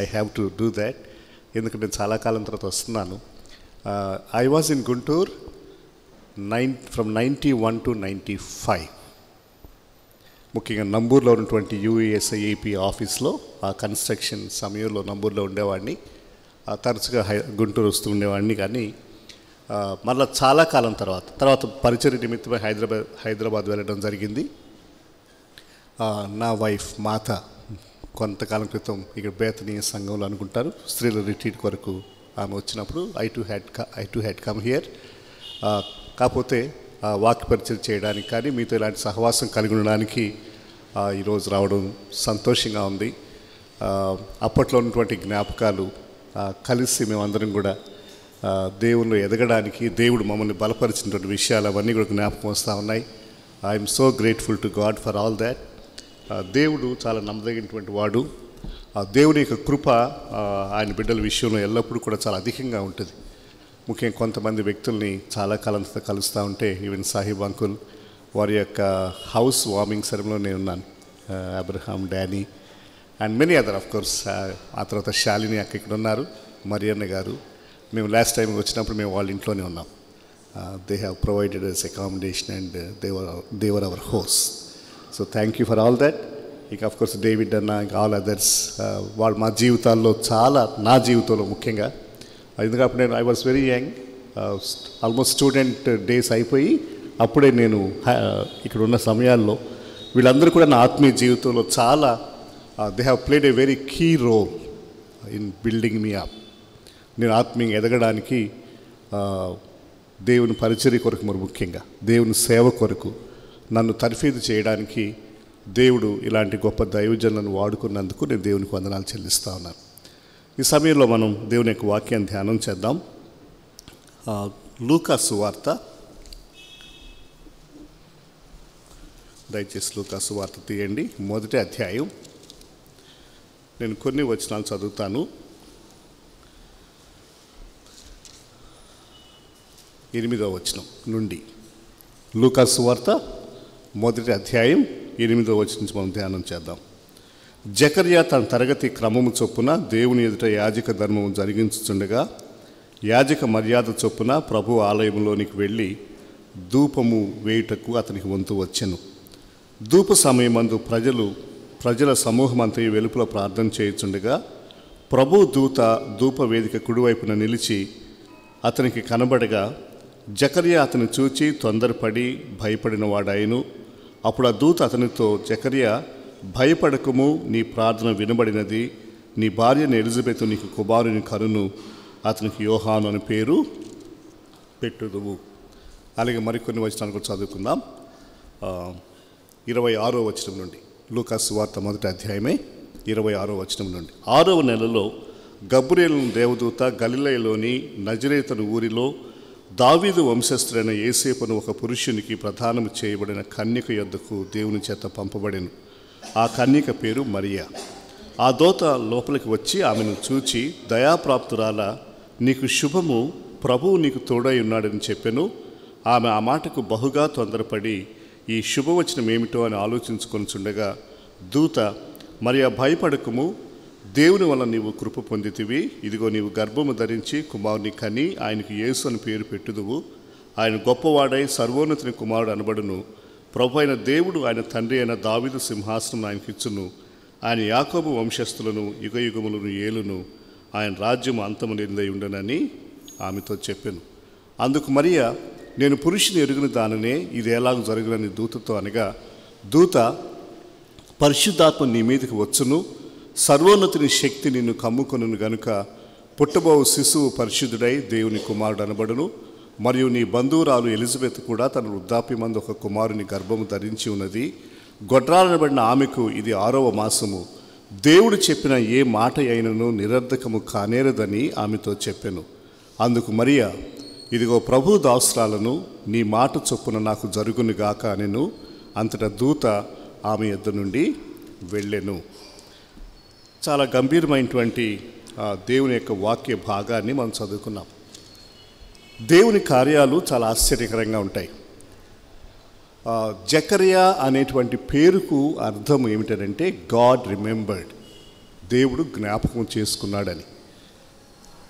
I have to do that. ఎందుకంటే చాలా కాలం తర్వాత వస్తున్నాను. I was in Guntur from 91 to 95. ముఖ్యంగా నంబూరులో ఉన్నటువంటి యుఎస్ఐఏపి ఆఫీస్లో ఆ కన్స్ట్రక్షన్ సమయంలో నంబూరులో ఉండేవాడిని. తరచుగా గుంటూరు వస్తూ ఉండేవాడిని. కానీ మళ్ళీ చాలా కాలం తర్వాత పరిచర్య నిమిత్తమై హైదరాబాద్ వెళ్ళడం జరిగింది. నా వైఫ్ మాత కొంతకాలం క్రితం ఇక్కడ బేతనీయ సంఘంలో అనుకుంటారు స్త్రీల రిట్రీట్ కొరకు ఆమె వచ్చినప్పుడు I to had come here. కాకపోతే వాక్య పరిచయం చేయడానికి కానీ మీతో ఇలాంటి సహవాసం కలిగి ఉండడానికి ఈరోజు రావడం సంతోషంగా ఉంది. అప్పట్లో ఉన్నటువంటి జ్ఞాపకాలు కలిసి మేమందరం కూడా దేవుళ్ళు ఎదగడానికి దేవుడు మమ్మల్ని బలపరిచినటువంటి విషయాలు అవన్నీ కూడా జ్ఞాపకం వస్తూ ఉన్నాయి. I'm so grateful to God for all that. దేవుడు చాలా నమ్మదగినటువంటి వాడు. దేవుని యొక్క కృప ఆయన బిడ్డల విషయంలో ఎల్లప్పుడూ కూడా చాలా అధికంగా ఉంటుంది. ముఖ్యంగా కొంతమంది వ్యక్తుల్ని చాలా కాలంతో కలుస్తూ ఉంటే, ఈవెన్ సాహిబ్ అంకుల్ వారి యొక్క హౌస్ వార్మింగ్ సెరమనీలో నేను ఉన్నాను. Abraham, Danny and many other of course. ఆ తర్వాత శాలిని అక్క ఇక్కడ ఉన్నారు, మరియన్న గారు. మేము లాస్ట్ టైం వచ్చినప్పుడు మేము వాళ్ళ ఇంట్లోనే ఉన్నాం. They have provided us accommodation and they are our host. So thank you for all that. ఇంకా ఆఫ్ కోర్స్ డేవిడ్ అన్న, ఇంకా ఆల్ అదర్స్ వాళ్ళు మా జీవితాల్లో చాలా, నా జీవితంలో ముఖ్యంగా ఎందుకంటే నేను I was very young, almost student days అయిపోయి అప్పుడే నేను ఇక్కడ ఉన్న సమయాల్లో వీళ్ళందరూ కూడా నా ఆత్మీయ జీవితంలో చాలా they have played a very key role in building me up. నేను ఆత్మీయంగా ఎదగడానికి దేవుని పరిచర్య కొరకు, మరి ముఖ్యంగా దేవుని సేవ కొరకు నన్ను తర్ఫీదు చేయడానికి దేవుడు ఇలాంటి గొప్ప దైవజనులను వాడుకున్నందుకు నేను దేవునికి వందనాలు చెల్లిస్తూ ఉన్నాను. ఈ సమయంలో మనం దేవుని యొక్క వాక్యాన్ని ధ్యానం చేద్దాం. లూకా సువార్త, దయచేసి లూకా సువార్త తీయండి. 1వ అధ్యాయం. నేను కొన్ని వచనాలు చదువుతాను. 8వ వచనం నుండి. లూకా సువార్త 1వ అధ్యాయం 8వ వచనం నుంచి మనం ధ్యానం చేద్దాం. జకర్యా తన తరగతి క్రమము చొప్పున దేవుని ఎదుట యాజక ధర్మము జరిగించుచుండగా యాజక మర్యాద చొప్పున ప్రభు ఆలయంలోనికి వెళ్ళి ధూపము వేయుటకు అతనికి వంతు వచ్చెను. ధూప సమయమందు ప్రజల సమూహమంతయు వెలుపల ప్రార్థన చేయుచుండగా ప్రభు దూత ధూప వేదిక కుడివైపున నిలిచి అతనికి కనబడగా జకర్యా అతని చూచి తొందరపడి భయపడిన వాడాయను. అప్పుడు ఆ దూత అతనితో, జకర్యా భయపడకము, నీ ప్రార్థన వినబడినది, నీ భార్యను ఎలిజబెత్ నీకు కుమారుని కరును, అతనికి యోహాను అని పేరు పెట్టుదువు. అలాగే మరికొన్ని వచనాలు కూడా చదువుకుందాం. 26వ వచనం నుండి. లూకా సువార్త 1వ అధ్యాయమే 26వ వచనం నుండి. 6వ నెలలో గబ్రియేలు దేవదూత గలిలయలోని నజరేతను ఊరిలో దావీదు వంశస్థుడైన యేసేపును ఒక పురుషునికి ప్రదానము చేయబడిన కన్యక యొద్దకు దేవుని చేత పంపబడెను. ఆ కన్యక పేరు మరియా. ఆ దూత లోపలికి వచ్చి ఆమెను చూచి, దయాప్రాప్తురాల, నీకు శుభము, ప్రభువు నీకు తోడై ఉన్నాడని చెప్పెను. ఆమె ఆ మాటకు బహుగా తొందరపడి ఈ శుభవచనం ఏమిటో అని ఆలోచించుకొనిచుండగా దూత, మరియా భయపడకము, దేవుని వల్ల నీవు కృప పొందితివి. ఇదిగో నీవు గర్భము ధరించి కుమారుని కని ఆయనకు యేసు అని పేరు పెట్టుదువు. ఆయన గొప్పవాడై సర్వోన్నతుని కుమారుడు అనబడును. ప్రభు అయిన దేవుడు ఆయన తండ్రి అయిన దావీదు సింహాసనం ఆయనకి ఇచ్చును. ఆయన యాకోబు వంశస్థులను యుగయుగములను ఏలును. ఆయన రాజ్యం అంతము నిందై ఉండనని ఆమెతో చెప్పెను. అందుకు మరియా, నేను పురుషుని ఎరుగుని దాననే, ఇది ఎలాగ జరుగునని దూతతో అనగా, దూత, పరిశుద్ధాత్మ నీ మీదకి వచ్చును, సర్వోన్నతుని శక్తి నిన్ను కమ్ముకొనును గనుక పుట్టబో శిశువు పరిశుద్ధుడై దేవుని కుమారుడు అనబడును. మరియు నీ బంధువురాలు ఎలిజబెత్ కూడా తన వృద్ధాప్యమందు ఒక కుమారుని గర్భము ధరించి ఉన్నది. గొడ్రాలనబడిన ఆమెకు ఇది 6వ మాసము. దేవుడు చెప్పిన ఏ మాట అయినను నిరర్ధకము కానేరదని ఆమెతో చెప్పెను. అందుకు మరియా, ఇదిగో ప్రభు దాసురాలను, నీ మాట చొప్పున నాకు జరుగును గాక అనెను. అంతటా దూత ఆమె యొద్ద నుండి వెళ్ళెను. చాలా గంభీరమైనటువంటి దేవుని యొక్క వాక్య భాగాన్ని మనం చదువుకున్నాం. దేవుని కార్యాలు చాలా ఆశ్చర్యకరంగా ఉంటాయి. జకర్యా అనేటువంటి పేరుకు అర్థం ఏమిటంటే గాడ్ రిమెంబర్డ్, దేవుడు జ్ఞాపకం చేసుకున్నాడని.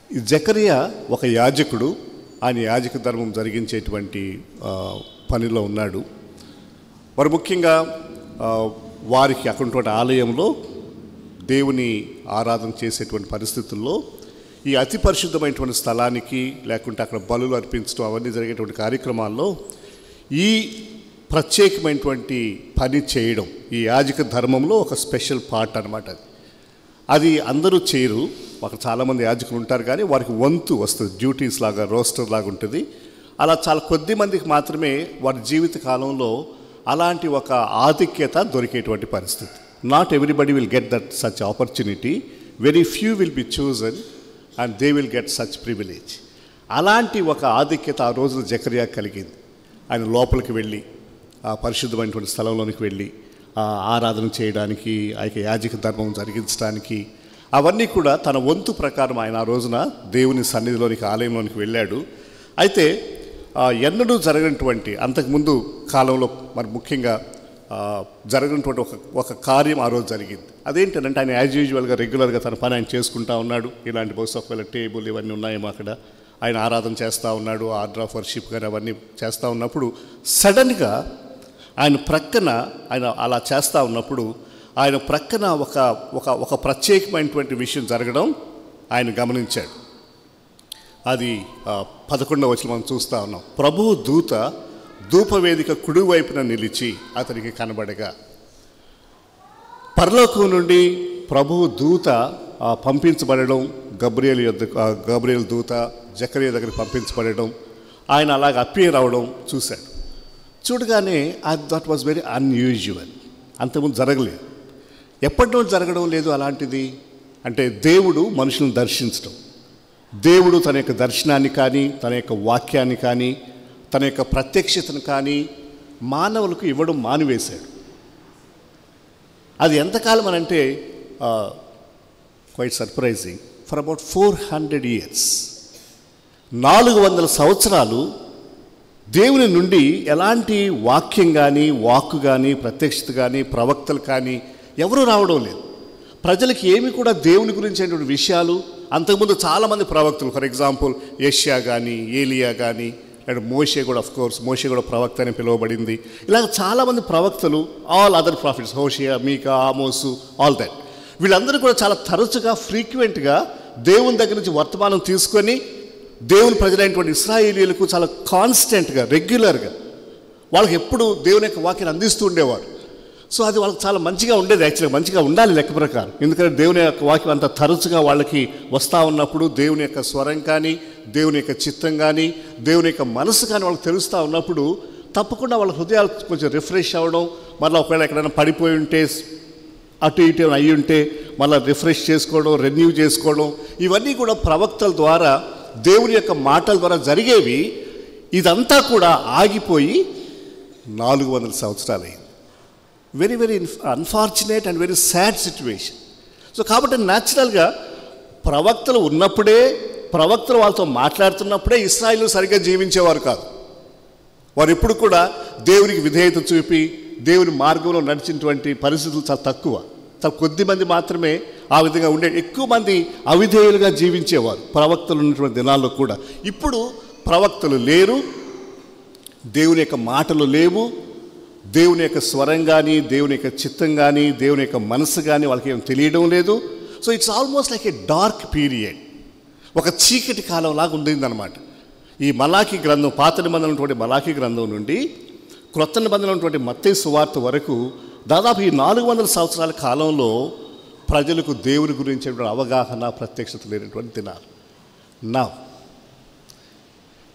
ఈ జకరియా ఒక యాజకుడు, ఆయన యాజక ధర్మం జరిగించేటువంటి పనిలో ఉన్నాడు. మరి ముఖ్యంగా వారికి అక్కడ ఆలయంలో దేవుని ఆరాధన చేసేటువంటి పరిస్థితుల్లో ఈ అతి పరిశుద్ధమైనటువంటి స్థలానికి లేకుంటే అక్కడ బలులు అర్పించడం అవన్నీ జరిగేటువంటి కార్యక్రమాల్లో ఈ ప్రత్యేకమైనటువంటి పని చేయడం ఈ యాజక ధర్మంలో ఒక స్పెషల్ పార్ట్ అనమాట. అది అందరూ చేయరు, అక్కడ చాలామంది యాజకులు ఉంటారు, కానీ వారికి వంతు వస్తుంది, డ్యూటీస్ లాగా, రోస్టర్ లాగా ఉంటుంది. అలా చాలా కొద్ది మందికి మాత్రమే వారి జీవిత కాలంలో అలాంటి ఒక ఆధిక్యత దొరికేటువంటి పరిస్థితి. Not everybody will get that such opportunity, very few will be chosen and they will get such privilege. అలాంటి ఒక ఆధిక్యత ఆ రోజున జకరియా కలిగింది. ఆయన లోపలికి వెళ్ళి ఆ పరిశుద్ధమైనటువంటి స్థలంలోనికి వెళ్ళి ఆరాధన చేయడానికి, ఆ యొక్క యాజక ధర్మం జరిగించడానికి అవన్నీ కూడా తన వంతు ప్రకారం ఆయన ఆ రోజున దేవుని సన్నిధిలోనికి, ఆలయంలోనికి వెళ్ళాడు. అయితే ఎన్నడూ జరగనటువంటి అంతకుముందు కాలంలో మరి ముఖ్యంగా జరగనటువంటి ఒక కార్యం ఆ రోజు జరిగింది. అదేంటంటే ఆయన యాజ్ యూజువల్గా రెగ్యులర్గా తన పని ఆయన చేసుకుంటూ ఉన్నాడు. ఇలాంటి బహుశా ఒకవేళ టేబుల్ ఇవన్నీ ఉన్నాయేమో అక్కడ ఆయన ఆరాధన చేస్తూ ఉన్నాడు, ఆర్డర్ ఆఫ్ వర్షిప్ కానీ అవన్నీ చేస్తూ ఉన్నప్పుడు సడన్గా ఆయన ప్రక్కన, ఆయన అలా చేస్తూ ఉన్నప్పుడు ఆయన ప్రక్కన ఒక ప్రత్యేకమైనటువంటి విషయం జరగడం ఆయన గమనించాడు. అది 11వ వచనం మనం చూస్తూ ఉన్నాం. ప్రభువు దూత ధూపవేదిక కుడివైపున నిలిచి అతనికి కనబడగా, పరలోకం నుండి ప్రభువు దూత పంపించబడడం, గబ్రియల్ దూత జకరియా దగ్గరికి పంపించబడడం, ఆయన అలాగ అపియర్ అవడం చూశాడు. చూడగానే దట్ వాజ్ వెరీ అన్యూజువల్. అంతకుముందు జరగలేదు, ఎప్పటినో జరగడం లేదు అలాంటిది. అంటే దేవుడు మనుషులను దర్శించడం, దేవుడు తన యొక్క దర్శనాన్ని కానీ, తన యొక్క వాక్యాన్ని కానీ, తన యొక్క ప్రత్యక్షతను కానీ మానవులకు ఇవ్వడం మానివేశాడు. అది ఎంతకాలం అనంటే quiet surprising, for about 400 years, 400 సంవత్సరాలు దేవుని నుండి ఎలాంటి వాక్యం కానీ, వాక్కు కానీ, ప్రత్యక్షత కానీ, ప్రవక్తలు కానీ ఎవరూ రావడం లేదు. ప్రజలకి ఏమి కూడా దేవుని గురించినటువంటి విషయాలు, అంతకుముందు చాలామంది ప్రవక్తలు, ఫర్ ఎగ్జాంపుల్ యెషయా కానీ, ఏలియా కానీ, లేదా మోషే కూడా, ఆఫ్ కోర్స్ మోషే కూడా ప్రవక్త అని పిలువబడింది. ఇలాగ చాలామంది ప్రవక్తలు, all other profits, Hosea, Micah, Amos, all that, వీళ్ళందరూ కూడా చాలా తరచుగా, ఫ్రీక్వెంట్గా దేవుని దగ్గర నుంచి వర్తమానం తీసుకొని దేవుని ప్రజలైనటువంటి ఇశ్రాయేలీయులకు చాలా కాన్స్టెంట్గా, రెగ్యులర్గా వాళ్ళకి ఎప్పుడు దేవుని యొక్క వాక్యాన్ని అందిస్తూ ఉండేవారు. సో అది వాళ్ళకి చాలా మంచిగా ఉండేది. యాక్చువల్గా మంచిగా ఉండాలి లెక్క ప్రకారం, ఎందుకంటే దేవుని యొక్క వాక్యం అంత తరచుగా వాళ్ళకి వస్తూ ఉన్నప్పుడు దేవుని యొక్క స్వరం కానీ, దేవుని యొక్క చిత్తం కానీ, దేవుని యొక్క మనసు కానీ వాళ్ళకి తెలుస్తూ ఉన్నప్పుడు తప్పకుండా వాళ్ళ హృదయాలు కొంచెం రిఫ్రెష్ అవ్వడం, మళ్ళీ ఒకవేళ ఎక్కడైనా పడిపోయి ఉంటే, అటు ఇటు అయ్యి ఉంటే మళ్ళీ రిఫ్రెష్ చేసుకోవడం, రెన్యూ చేసుకోవడం, ఇవన్నీ కూడా ప్రవక్తల ద్వారా, దేవుని యొక్క మాటల ద్వారా జరిగేవి. ఇదంతా కూడా ఆగిపోయి 400 సంవత్సరాలు అయింది. Very very unfortunate and very sad situation. So కాబట్టి న్యాచురల్గా ప్రవక్తలు ఉన్నప్పుడే, ప్రవక్తలు వాళ్ళతో మాట్లాడుతున్నప్పుడే ఇశ్రాయేలు సరిగ్గా జీవించేవారు కాదు. వారు ఎప్పుడు కూడా దేవునికి విధేయత చూపి దేవుని మార్గంలో నడిచినటువంటి పరిస్థితులు చాలా తక్కువ. చాలా కొద్ది మంది మాత్రమే ఆ విధంగా ఉండే, ఎక్కువ మంది అవిధేయులుగా జీవించేవారు ప్రవక్తలు ఉన్నటువంటి దినాల్లో కూడా. ఇప్పుడు ప్రవక్తలు లేరు, దేవుని యొక్క మాటలు లేవు, దేవుని యొక్క స్వరం కానీ, దేవుని యొక్క చిత్తం కానీ, దేవుని యొక్క మనసు కానీ వాళ్ళకి ఏం తెలియడం లేదు. So it's almost like A dark period, ఒక చీకటి కాలం లాగా ఉండిందనమాట. ఈ మలాఖీ గ్రంథం, పాత నిబంధనలో ఉన్నటువంటి మలాఖీ గ్రంథం నుండి క్రొత్త నిబంధనలో ఉన్నటువంటి మత్తయి సువార్త వరకు దాదాపు ఈ 400 సంవత్సరాల కాలంలో ప్రజలకు దేవుని గురించి అవగాహన, ప్రత్యక్షత లేనటువంటి దినాలు. నా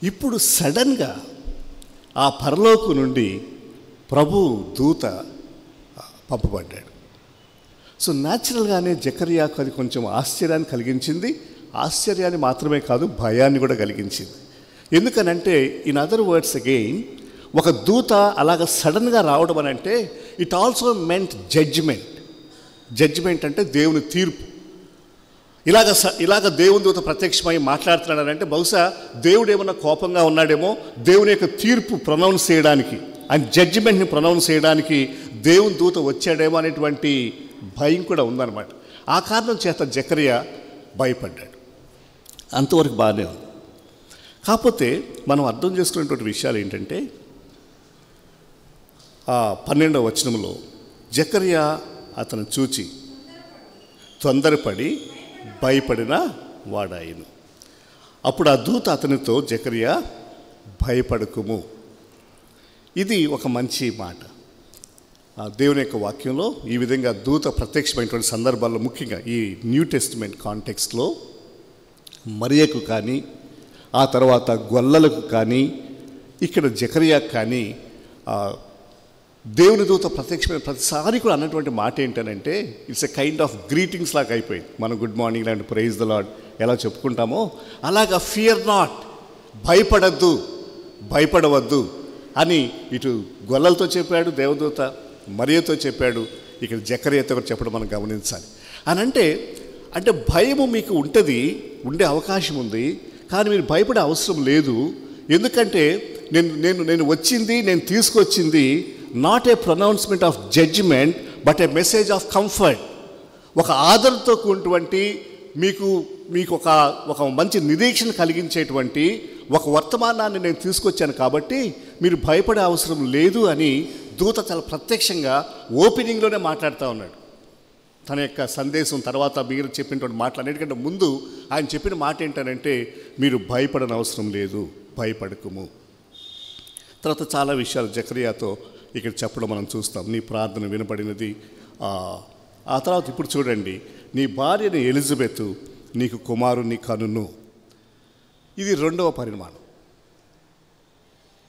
ఇప్పుడు సడన్గా ఆ పరలోకం నుండి ప్రభు దూత పంపబడ్డాడు. సో న్యాచురల్గానే జకర్యాకు అది కొంచెం ఆశ్చర్యాన్ని కలిగించింది. ఆశ్చర్యాన్ని మాత్రమే కాదు, భయాన్ని కూడా కలిగించింది. ఎందుకనంటే, ఇన్ అదర్ వర్డ్స్ అగెయిన్, ఒక దూత అలాగ సడన్గా రావడం అని అంటే it also meant judgement. Judgement అంటే దేవుని తీర్పు. ఇలాగ దేవుని దూత ప్రత్యక్షమై మాట్లాడుతున్నాడంటే బహుశా దేవుడు ఏమన్నా కోపంగా ఉన్నాడేమో, దేవుని యొక్క తీర్పు ప్రొనౌన్స్ చేయడానికి, అండ్ జడ్జిమెంట్ని ప్రొనౌన్స్ చేయడానికి దేవుని దూత వచ్చాడేమో అనేటువంటి భయం కూడా ఉందన్నమాట. ఆ కారణం చేత జకర్యా భయపడ్డాడు. అంతవరకు బాగానే ఉంది. కాకపోతే మనం అర్థం చేసుకునేటువంటి విషయాలు ఏంటంటే, 12వ వచనంలో జకర్యా అతను చూచి తొందరపడి భయపడిన వాడాయను. అప్పుడు ఆ దూత అతనితో, జకర్యా భయపడకుము. ఇది ఒక మంచి మాట. దేవుని యొక్క వాక్యంలో ఈ విధంగా దూత ప్రత్యక్షమైనటువంటి సందర్భాల్లో, ముఖ్యంగా ఈ న్యూ టెస్టిమెంట్ కాంటెక్స్ట్లో మరియకు కానీ, ఆ తర్వాత గొల్లలకు కానీ, ఇక్కడ జకర్యాకు కానీ దేవుని దూత ప్రత్యక్షమైన ప్రతిసారి కూడా అన్నటువంటి మాట ఏంటనంటే, it's a kind of greetings లాగా అయిపోయింది. మనం గుడ్ మార్నింగ్ లాంటి ప్రైజ్ ద లార్డ్ ఎలా చెప్పుకుంటామో అలాగా ఫియర్ నాట్, భయపడద్దు, భయపడవద్దు అని ఇటు గొల్లలతో చెప్పాడు దేవదూత, మరియతో చెప్పాడు, ఇక్కడ జకర్యాతో కూడా చెప్పడం మనం గమనించాలి. అని అంటే భయము మీకు ఉండే అవకాశం ఉంది, కానీ మీరు భయపడే అవసరం లేదు. ఎందుకంటే నేను తీసుకొచ్చింది not a pronouncement of judgement but a message of comfort. ఒక ఆదరణతో కూడినటువంటి మీకు ఒక మంచి నిరీక్షణ కలిగించేటువంటి ఒక వర్తమానాన్ని నేను తీసుకొచ్చాను, కాబట్టి మీరు భయపడే అవసరం లేదు అని దూత చాలా ప్రత్యక్షంగా ఓపెనింగ్లోనే మాట్లాడుతూ ఉన్నాడు. తన యొక్క సందేశం తర్వాత మీరు చెప్పినటువంటి మాటలు అన్నిటికంటే ముందు ఆయన చెప్పిన మాట ఏంటంటే, మీరు భయపడని అవసరం లేదు, భయపడకుము. తర్వాత చాలా విషయాలు జకర్యాతో ఇక్కడ చెప్పడం మనం చూస్తాం. నీ ప్రార్థన వినబడినది. ఆ తర్వాత ఇప్పుడు చూడండి, నీ భార్యని ఎలిజబెత్ నీకు కుమారుని కనును. ఇది రెండవ పరిమాణం.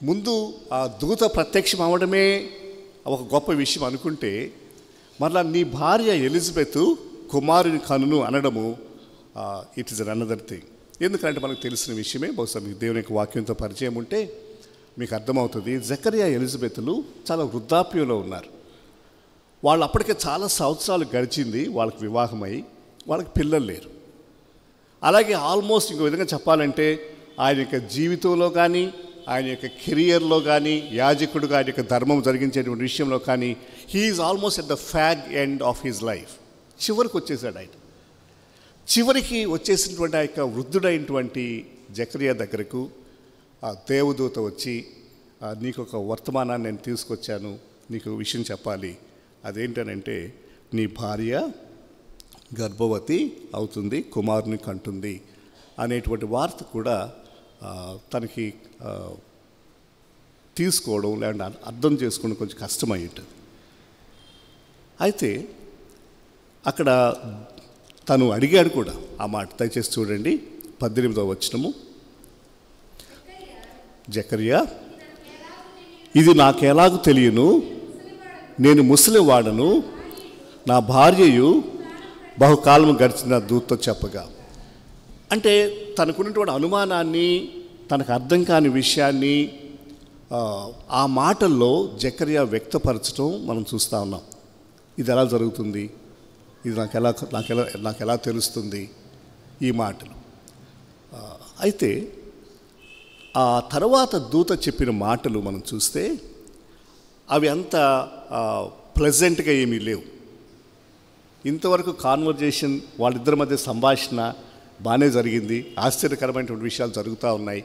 ముందు ఆ దూత ప్రత్యక్షం అవడమే ఒక గొప్ప విషయం అనుకుంటే, మరలా నీ భార్య ఎలిజబెత్ కుమారుని కనును అనడము ఇట్ ఈస్ అనదర్ థింగ్. ఎందుకంటే మనకు తెలిసిన విషయమే, బహుశా మీకు దేవుని యొక్క వాక్యంతో పరిచయం ఉంటే మీకు అర్థమవుతుంది. జకర్యా ఎలిజబెత్లు చాలా వృద్ధాప్యంలో ఉన్నారు. వాళ్ళు అప్పటికే చాలా సంవత్సరాలు గడిచింది వాళ్ళకి వివాహమై, వాళ్ళకి పిల్లలు లేరు. అలాగే ఆల్మోస్ట్ ఇంకో విధంగా చెప్పాలంటే ఆయన యొక్క జీవితంలో కానీ, ఆయన యొక్క కెరియర్లో కానీ, యాజకుడుగా ఆయన యొక్క ధర్మం జరిగించేటువంటి విషయంలో కానీ, he is almost at the fag end of his life. చివరికి వచ్చేసాడు ఆయన. చివరికి వచ్చేసినటువంటి ఆ యొక్క వృద్ధుడైనటువంటి జకర్యా దగ్గరకు ఆ దేవదూత వచ్చి, నీకు ఒక వర్తమానాన్ని నేను తీసుకొచ్చాను, నీకు విషయం చెప్పాలి. అదేంటనంటే, నీ భార్య గర్భవతి అవుతుంది, కుమారుని కంటుంది అనేటువంటి వార్త కూడా తనకి తీసుకోవడం లేదంటే అర్థం చేసుకోవడం కొంచెం కష్టమై ఉంటుంది. అయితే అక్కడ తను అడిగాడు కూడా ఆ మాట. దయచేసి చూడండి 18వ వచనము. జకర్యా, ఇది నాకెలాగూ తెలియను, నేను ముసలివాడను, నా భార్యయు బహుకాలము గడిచిన దూతతో చెప్పగా. అంటే తనకున్నటువంటి అనుమానాన్ని, తనకు అర్థం కాని విషయాన్ని ఆ మాటల్లో జకర్యా వ్యక్తపరచడం మనం చూస్తూ ఉన్నాం. ఇది ఎలా జరుగుతుంది, ఇది నాకు ఎలా తెలుస్తుంది, ఈ మాటలు. అయితే ఆ తర్వాత దూత చెప్పిన మాటలు మనం చూస్తే అవి అంత ప్లెజెంట్గా ఏమీ లేవు. ఇంతవరకు కాన్వర్జేషన్, వాళ్ళిద్దరి మధ్య సంభాషణ బాగానే జరిగింది, ఆశ్చర్యకరమైనటువంటి విషయాలు జరుగుతూ ఉన్నాయి.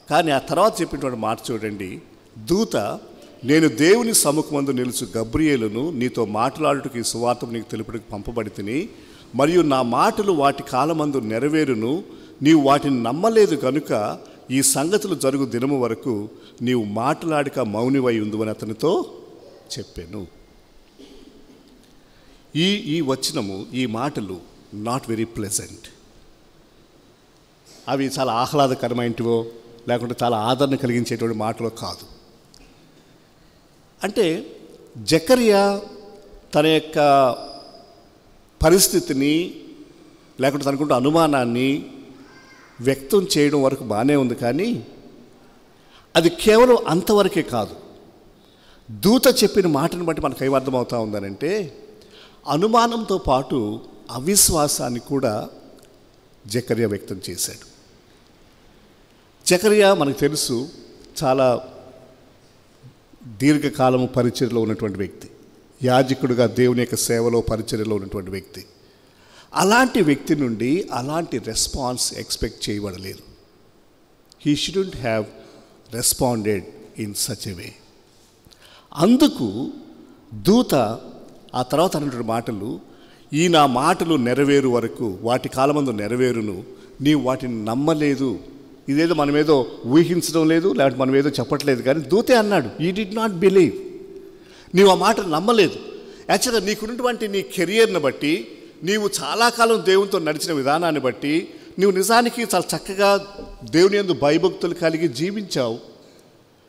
కానీ ఆ తర్వాత చెప్పినటువంటి మాట చూడండి. దూత, నేను దేవుని సముఖమందు నిలుచు గబ్రియేలును నీతో మాట్లాడుటకు ఈ సువార్త నీకు తెలుపుటకు పంపబడి తిని, మరియు నా మాటలు వాటి కాలమందు నెరవేరును, నీవు వాటిని నమ్మలేదు కనుక ఈ సంగతులు జరుగు దినము వరకు నీవు మాట్లాడక మౌనివై ఉందువని అతనితో చెప్పాను. ఈ వచనము, ఈ మాటలు నాట్ వెరీ ప్లెజెంట్. అవి చాలా ఆహ్లాదకరమైనవో లేకుంటే చాలా ఆదరణ కలిగించేటువంటి మాటలో కాదు. అంటే జకర్యా తన యొక్క పరిస్థితిని లేకుంటే తనకుంటే అనుమానాన్ని వ్యక్తం చేయడం వరకు బాగానే ఉంది, కానీ అది కేవలం అంతవరకే కాదు. దూత చెప్పిన మాటను బట్టి మనకు ఏమర్థమవుతా ఉందనంటే, అనుమానంతో పాటు అవిశ్వాసాన్ని కూడా జకర్యా వ్యక్తం చేశాడు. జకర్యా మనకు తెలుసు చాలా దీర్ఘకాలము పరిచర్యలో ఉన్నటువంటి వ్యక్తి, యాజకుడిగా దేవుని యొక్క సేవలో పరిచర్యలో ఉన్నటువంటి వ్యక్తి. అలాంటి వ్యక్తి నుండి అలాంటి రెస్పాన్స్ ఎక్స్పెక్ట్ చేయబడలేదు. He shouldn't have responded in such a way. అందుకు దూత ఆ తర్వాత అన్నటువంటి మాటలు, ఈ నా మాటలు నెరవేరు వరకు, వాటి కాలమందు నెరవేరును, నీవు వాటిని నమ్మలేదు. ఇదేదో మనమేదో ఊహించడం లేదు, లేకపోతే మనం ఏదో చెప్పట్లేదు, కానీ దూతే అన్నాడు, యూ డిడ్ నాట్ బిలీవ్. నీవు ఆ మాటలు నమ్మలేదు. యాక్చువల్గా నీకున్నటువంటి నీ కెరియర్ని బట్టి, నీవు చాలా కాలం దేవునితో నడిచిన విధానాన్ని బట్టి, నువ్వు నిజానికి చాలా చక్కగా దేవుని యందు భయభక్తులు కలిగి జీవించావు.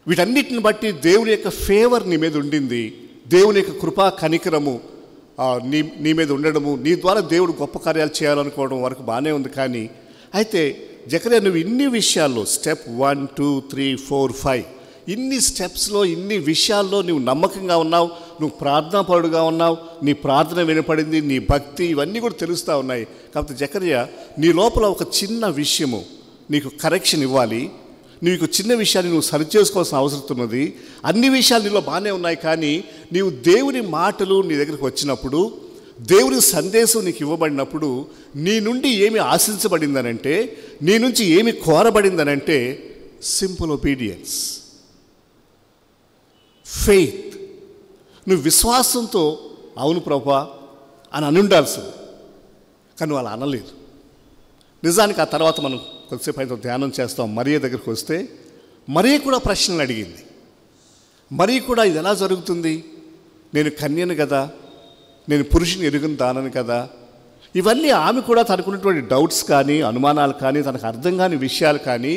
వీటన్నిటిని బట్టి దేవుని యొక్క ఫేవర్ నీ మీద ఉండింది, దేవుని యొక్క కృపా కనికరము నీ మీద ఉండడము, నీ ద్వారా దేవుడు గొప్ప కార్యాలు చేయాలనుకోవడం వరకు బాగానే ఉంది. కానీ అయితే జకర్యా, నువ్వు ఇన్ని విషయాల్లో స్టెప్ 1, 2, 3, 4, 5 ఇన్ని స్టెప్స్లో, ఇన్ని విషయాల్లో నువ్వు నమ్మకంగా ఉన్నావు, నువ్వు ప్రార్థనాపరుడుగా ఉన్నావు, నీ ప్రార్థన వినపడింది, నీ భక్తి, ఇవన్నీ కూడా తెలుస్తూ ఉన్నాయి. కాబట్టి జకర్యా, నీ లోపల ఒక చిన్న విషయము నీకు కరెక్షన్ ఇవ్వాలి. నీకు చిన్న విషయాన్ని నువ్వు సరిచేసుకోవాల్సిన అవసరం ఉన్నది. అన్ని విషయాలు నీలో బాగానే ఉన్నాయి, కానీ నీవు దేవుని మాటలు నీ దగ్గరికి వచ్చినప్పుడు, దేవుని సందేశం నీకు ఇవ్వబడినప్పుడు, నీ నుండి ఏమి ఆశించబడిందనంటే, నీ నుంచి ఏమి కోరబడిందనంటే సింపుల్ ఒబీడియన్స్, ఫెయిత్. నువ్వు విశ్వాసంతో అవును ప్రభువా అని అనుండాల్సింది, కానీ నువ్వు అలా అనలేదు. నిజానికి ఆ తర్వాత మనం కొద్దిసేపు అయితే ధ్యానం చేస్తాం. మరియ దగ్గరికి వస్తే మరియ కూడా ప్రశ్నలు అడిగింది. మరియ కూడా ఇది ఎలా జరుగుతుంది, నేను కన్యను కదా, నేను పురుషుని ఎరుగుని దానను కదా, ఇవన్నీ ఆమె కూడా తనకున్నటువంటి డౌట్స్ కానీ, అనుమానాలు కానీ, తనకు అర్థం కాని విషయాలు కానీ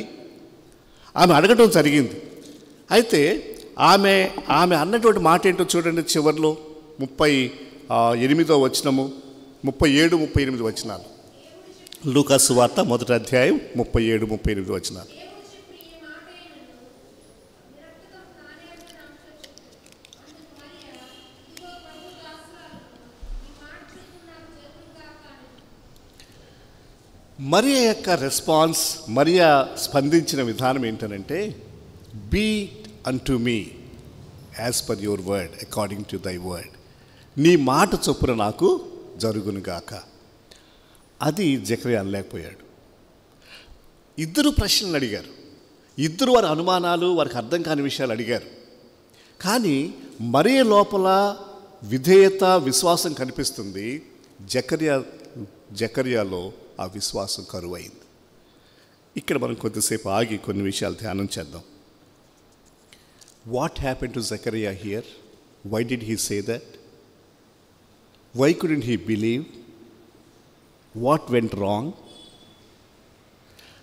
ఆమె అడగటం జరిగింది. అయితే ఆమె అన్నటువంటి మాట ఏంటో చూడండి. చివరిలో 38వ వచనము, 37, 38 వచనాలు. లూకా సువార్త 1వ అధ్యాయం 37, 38 వచనాలు. మరియ యొక్క రెస్పాన్స్, మరియ స్పందించిన విధానం ఏంటనంటే, be unto me as per your word, according to thy word. నీ మాట చొప్పున నాకు జరుగునుగాక. అది జకర్యా అనలేకపోయాడు. ఇద్దరు ప్రశ్నలు అడిగారు, ఇద్దరు వారి అనుమానాలు, వారికి అర్థం కాని విషయాలు అడిగారు. కానీ మరియ లోపల విధేయత, విశ్వాసం కనిపిస్తుంది. జకర్యాలో ఆ విశ్వాసం కరువైంది. ఇక్కడ మనం కొద్దిసేపు ఆగి కొన్ని విషయాలు ధ్యానం చేద్దాం. What happened to Zechariah here? Why did he say that? Why couldn't he believe? What went wrong?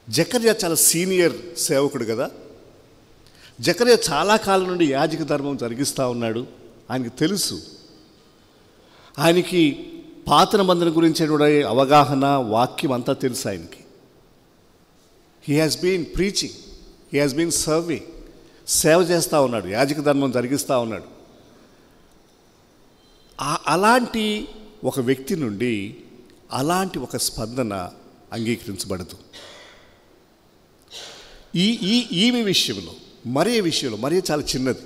జకర్యా చాలా సీనియర్ సేవకుడు కదా. జకర్యా చాలా కాలం నుండి యాజక ధర్మం జరిగిస్తూ ఉన్నాడు. ఆయనకి తెలుసు, ఆయనకి పాత నిబంధన గురించి అవగాహన, వాక్యం అంతా తెలుసు ఆయనకి. He has been preaching, he has been serving, సేవ చేస్తూ ఉన్నాడు, యాజక ధర్మం జరిగిస్తూ ఉన్నాడు. అలాంటి ఒక వ్యక్తి నుండి అలాంటి ఒక స్పందన అంగీకరించబడదు. ఈమె విషయంలో, మరియ విషయంలో, మరియ చాలా చిన్నది.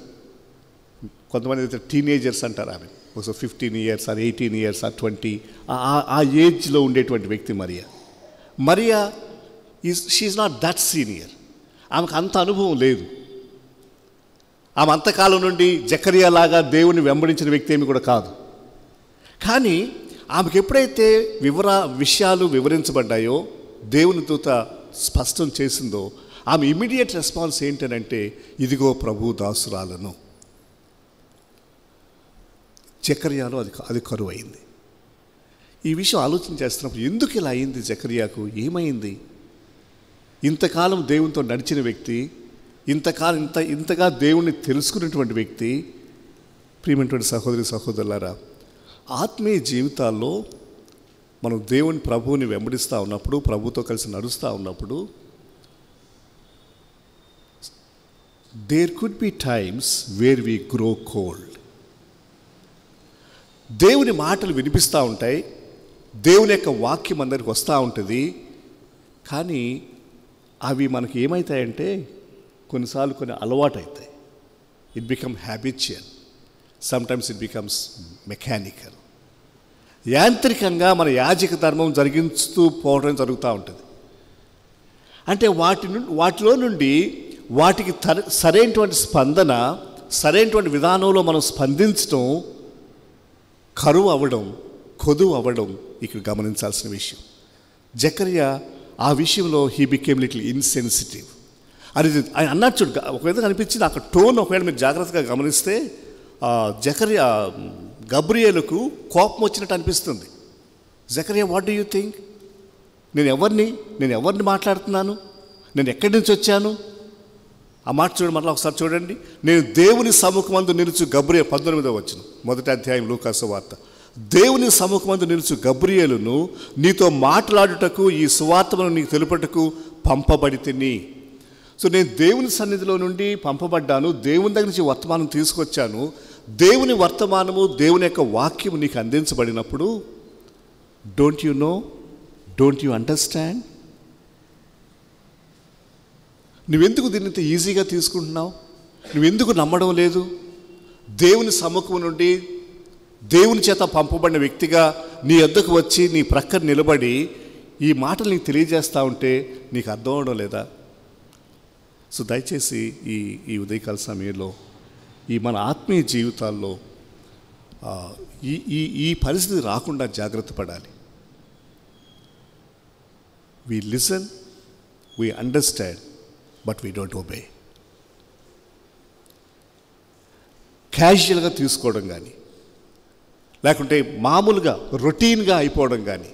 కొంతమంది అయితే టీనేజర్స్ అంటారు ఆమె, ఒక 15 years or 18 years or 20 ఆ ఏజ్లో ఉండేటువంటి వ్యక్తి మరియ షీఈ్ నాట్ దట్ సీనియర్. ఆమెకు అంత అనుభవం లేదు. ఆమె అంతకాలం నుండి జకర్యా లాగా దేవుని వెంబడించిన వ్యక్తి ఏమి కూడా కాదు. కానీ ఆమెకు ఎప్పుడైతే విషయాలు వివరించబడ్డాయో, దేవుని దూత స్పష్టం చేసిందో, ఆమె ఇమ్మీడియట్ రెస్పాన్స్ ఏంటనంటే, ఇదిగో ప్రభు దాసురాలను. జకర్యాలో అది కరువైంది. ఈ విషయం ఆలోచన చేస్తున్నప్పుడు ఎందుకు ఇలా అయింది, జకర్యాకు ఏమైంది? ఇంతకాలం దేవునితో నడిచిన వ్యక్తి, ఇంతగా దేవుణ్ణి తెలుసుకున్నటువంటి వ్యక్తి. ప్రియమైనటువంటి సహోదరి సహోదరులారా, ఆత్మీయ జీవితాల్లో మనం దేవుని ప్రభువుని వెంబడిస్తూ ఉన్నప్పుడు, ప్రభుతో కలిసి నడుస్తూ ఉన్నప్పుడు, there could be times where we grow cold. దేవుని మాటలు వినిపిస్తూ ఉంటాయి, దేవుని యొక్క వాక్యం అందరికి వస్తూ ఉంటుంది. కానీ అవి మనకి ఏమవుతాయంటే, కొన్నిసార్లు కొన్ని అలవాటు అవుతాయి. It become habitual, sometimes it becomes mechanical. యాంత్రికంగా మన యాజక ధర్మం జరిగిస్తూ పోవడం జరుగుతూ ఉంటుంది. అంటే వాటిలో నుండి వాటికి సరైనటువంటి స్పందన, సరైనటువంటి విధానంలో మనం స్పందించడం కరువు అవ్వడం, కొదువు అవ్వడం ఇక్కడ గమనించాల్సిన విషయం. జకర్యా ఆ విషయంలో హీ బికేమ్ లిటిల్ ఇన్సెన్సిటివ్. అది ఆయన అన్నట్టు చూడు, ఒక విధంగా అనిపించింది అక్కడ టోన్. ఒకవేళ మీరు జాగ్రత్తగా గమనిస్తే జకర్యా గబ్రియేలుకు కోపం వచ్చినట్టు అనిపిస్తుంది. జకర్యా, వాట్ డూ యూ థింక్? నేను ఎవరిని మాట్లాడుతున్నాను? నేను ఎక్కడి నుంచి వచ్చాను? ఆ మాట చూడండి, మరలా ఒకసారి చూడండి. నేను దేవుని సముఖమందు నిలుచు గబ్రియేలు, 19వ వచనం, మొదటి అధ్యాయం లూకా సువార్త. దేవుని సముఖమందు నిలుచు గబ్రియేలును నీతో మాట్లాడుటకు ఈ సువార్తను నీకు తెలుపుటకు పంపబడి తిని. సో నేను దేవుని సన్నిధిలో నుండి పంపబడ్డాను, దేవుని దగ్గర నుంచి వర్తమానం తీసుకొచ్చాను. దేవుని వర్తమానము, దేవుని యొక్క వాక్యము నీకు అందించబడినప్పుడు don't you know, don't you understand? నువ్వెందుకు దీన్ని ఇంత ఈజీగా తీసుకుంటున్నావు? నువ్వెందుకు నమ్మడం లేదు? దేవుని సముఖం నుండి దేవుని చేత పంపబడిన వ్యక్తిగా నీ వద్దకు వచ్చి నీ ప్రక్కన నిలబడి ఈ మాటలు నీకు తెలియజేస్తూ ఉంటే నీకు అర్థం అవడం లేదా? సో దయచేసి ఈ ఉదయకాల సమయంలో ఈ మన ఆత్మీయ జీవితాల్లో ఈ పరిస్థితి రాకుండా జాగ్రత్త పడాలి. We listen, we understand, but we don't obey. క్యాజువల్గా తీసుకోవడం కానీ, లేకుంటే మామూలుగా రొటీన్గా అయిపోవడం కానీ,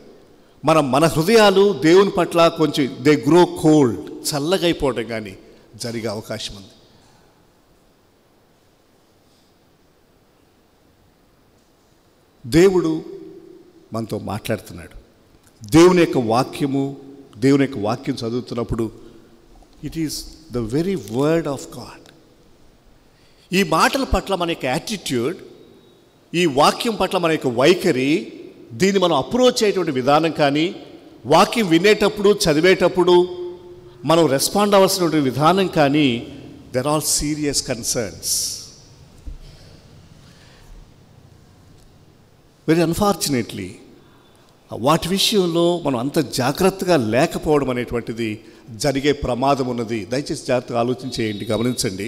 మన హృదయాలు దేవుని పట్ల కొంచెం దే గ్రో కోల్డ్, చల్లగా అయిపోవడం కానీ జరిగే అవకాశం ఉంది. దేవుడు మనతో మాట్లాడుతున్నాడు. దేవుని యొక్క వాక్యం చదువుతున్నప్పుడు it is the very word of God. ఈ మాటల పట్ల మన యొక్క యాటిట్యూడ్, ఈ వాక్యం పట్ల మన యొక్క వైఖరి, దీన్ని మనం అప్రోచ్ అయ్యేటువంటి విధానం కానీ, వాక్యం వినేటప్పుడు చదివేటప్పుడు మనం రెస్పాండ్ అవ్వాల్సినటువంటి విధానం కానీ, there are serious concerns. Very unfortunately వాటి విషయంలో మనం అంత జాగ్రత్తగా లేకపోవడం అనేటువంటిది జరిగే ప్రమాదం ఉన్నది. దయచేసి జాగ్రత్తగా ఆలోచించేయండి, గమనించండి.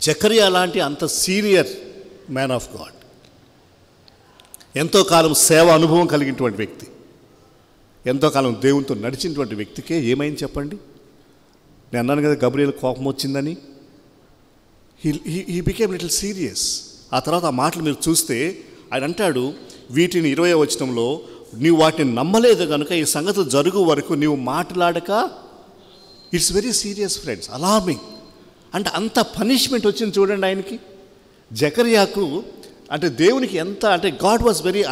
జకర్యా లాంటి అంత సీనియర్ మ్యాన్ ఆఫ్ గాడ్, ఎంతో కాలం సేవ అనుభవం కలిగినటువంటి వ్యక్తి, ఎంతో కాలం దేవునితో నడిచినటువంటి వ్యక్తికే ఏమైంది చెప్పండి? నేను అన్నాను కదా గబ్రియేలు కోపం వచ్చిందని. He became little serious. ఆ తర్వాత ఆ మాటలు మీరు చూస్తే ఆయన అంటాడు, వీటిని 20వ వచనంలో, నీవు వాటిని నమ్మలేదు కనుక ఈ సంగతులు జరుగు వరకు నీవు మాట్లాడక. It's very serious friends, alarming. అంటే అంత పనిష్మెంట్ వచ్చింది చూడండి ఆయనకి. జకర్యాకు అంటే దేవునికి ఎంత అంటే గాడ్ వాజ్ వెరీ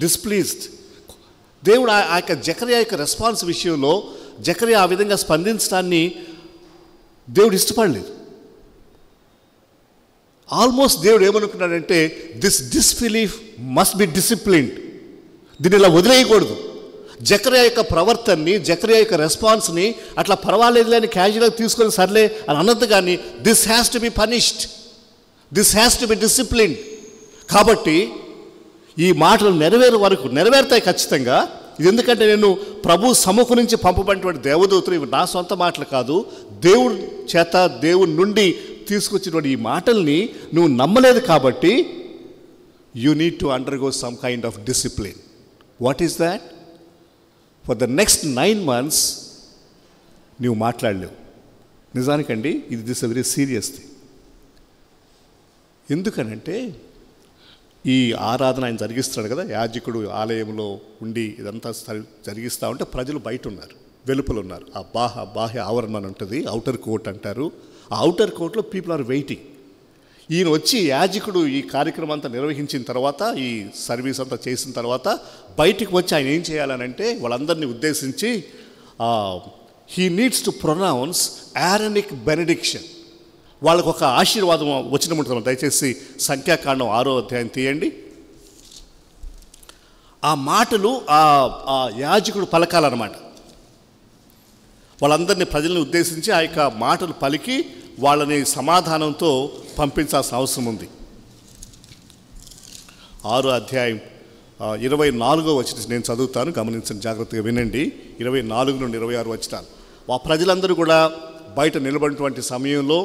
డిస్ప్లీజ్డ్. దేవుడు ఆ యొక్క జకర్యా యొక్క రెస్పాన్స్ విషయంలో జకర్యా ఆ విధంగా స్పందించడాన్ని దేవుడు ఇష్టపడలేదు. ఆల్మోస్ట్ దేవుడు ఏమనుకున్నాడంటే, this disbelief must be disciplined, దీన్ని ఇలా వదిలేయకూడదు. జకర్యా యొక్క ప్రవర్తనని, జకర్యా యొక్క రెస్పాన్స్ని అట్లా పర్వాలేదులే అని క్యాజువల్గా తీసుకొని సర్లే అని అన్నది. కానీ this has to be punished, this has to be disciplined. కాబట్టి ఈ మాటలు నెరవేరుతాయి ఖచ్చితంగా. ఇది ఎందుకంటే నేను ప్రభు సముఖం నుంచి పంపబడినటువంటి దేవదూతలు, ఇవి నా సొంత మాటలు కాదు, దేవుడి చేత దేవుడి నుండి తీసుకొచ్చినటువంటి ఈ మాటల్ని నువ్వు నమ్మలేదు కాబట్టి you need to undergo some kind of discipline. What is that? For the next 9 months నువ్వు మాట్లాడలేవు. నిజానికండి దిస్ వెరీ సీరియస్ థింగ్. ఎందుకనంటే ఈ ఆరాధన ఆయన జరిగిస్తున్నాడు కదా, యాజకుడు ఆలయంలో ఉండి ఇదంతా జరిగిస్తూ ఉంటే ప్రజలు బయట ఉన్నారు, వెలుపల ఉన్నారు. ఆ బాహ్య ఆవరణ అని ఉంటుంది, అవుటర్ కోర్ట్ అంటారు. ఆ అవుటర్ కోర్ట్లో పీపుల్ ఆర్ వెయిటింగ్. ఈయన వచ్చి యాజకుడు ఈ కార్యక్రమం అంతా నిర్వహించిన తర్వాత, ఈ సర్వీస్ అంతా చేసిన తర్వాత బయటికి వచ్చి ఆయన ఏం చేయాలనంటే వాళ్ళందరినీ ఉద్దేశించి హీ నీడ్స్ టు ప్రొనౌన్స్ ఆరనిక్ బెనెడిక్షన్. వాళ్ళకు ఒక ఆశీర్వాదం వచ్చినప్పుడు దయచేసి సంఖ్యాకాండం 6వ అధ్యాయం తీయండి. ఆ మాటలు ఆ యాజకుడు పలకాలన్నమాట. వాళ్ళందరినీ ప్రజల్ని ఉద్దేశించి ఆ యొక్క మాటలు పలికి వాళ్ళని సమాధానంతో పంపించాల్సిన అవసరం ఉంది. 6వ అధ్యాయం 24వ వచనం నేను చదువుతాను, గమనించండి, జాగ్రత్తగా వినండి. 24 నుండి 26 వచనాలు. ఆ ప్రజలందరూ కూడా బయట నిలబడినటువంటి సమయంలో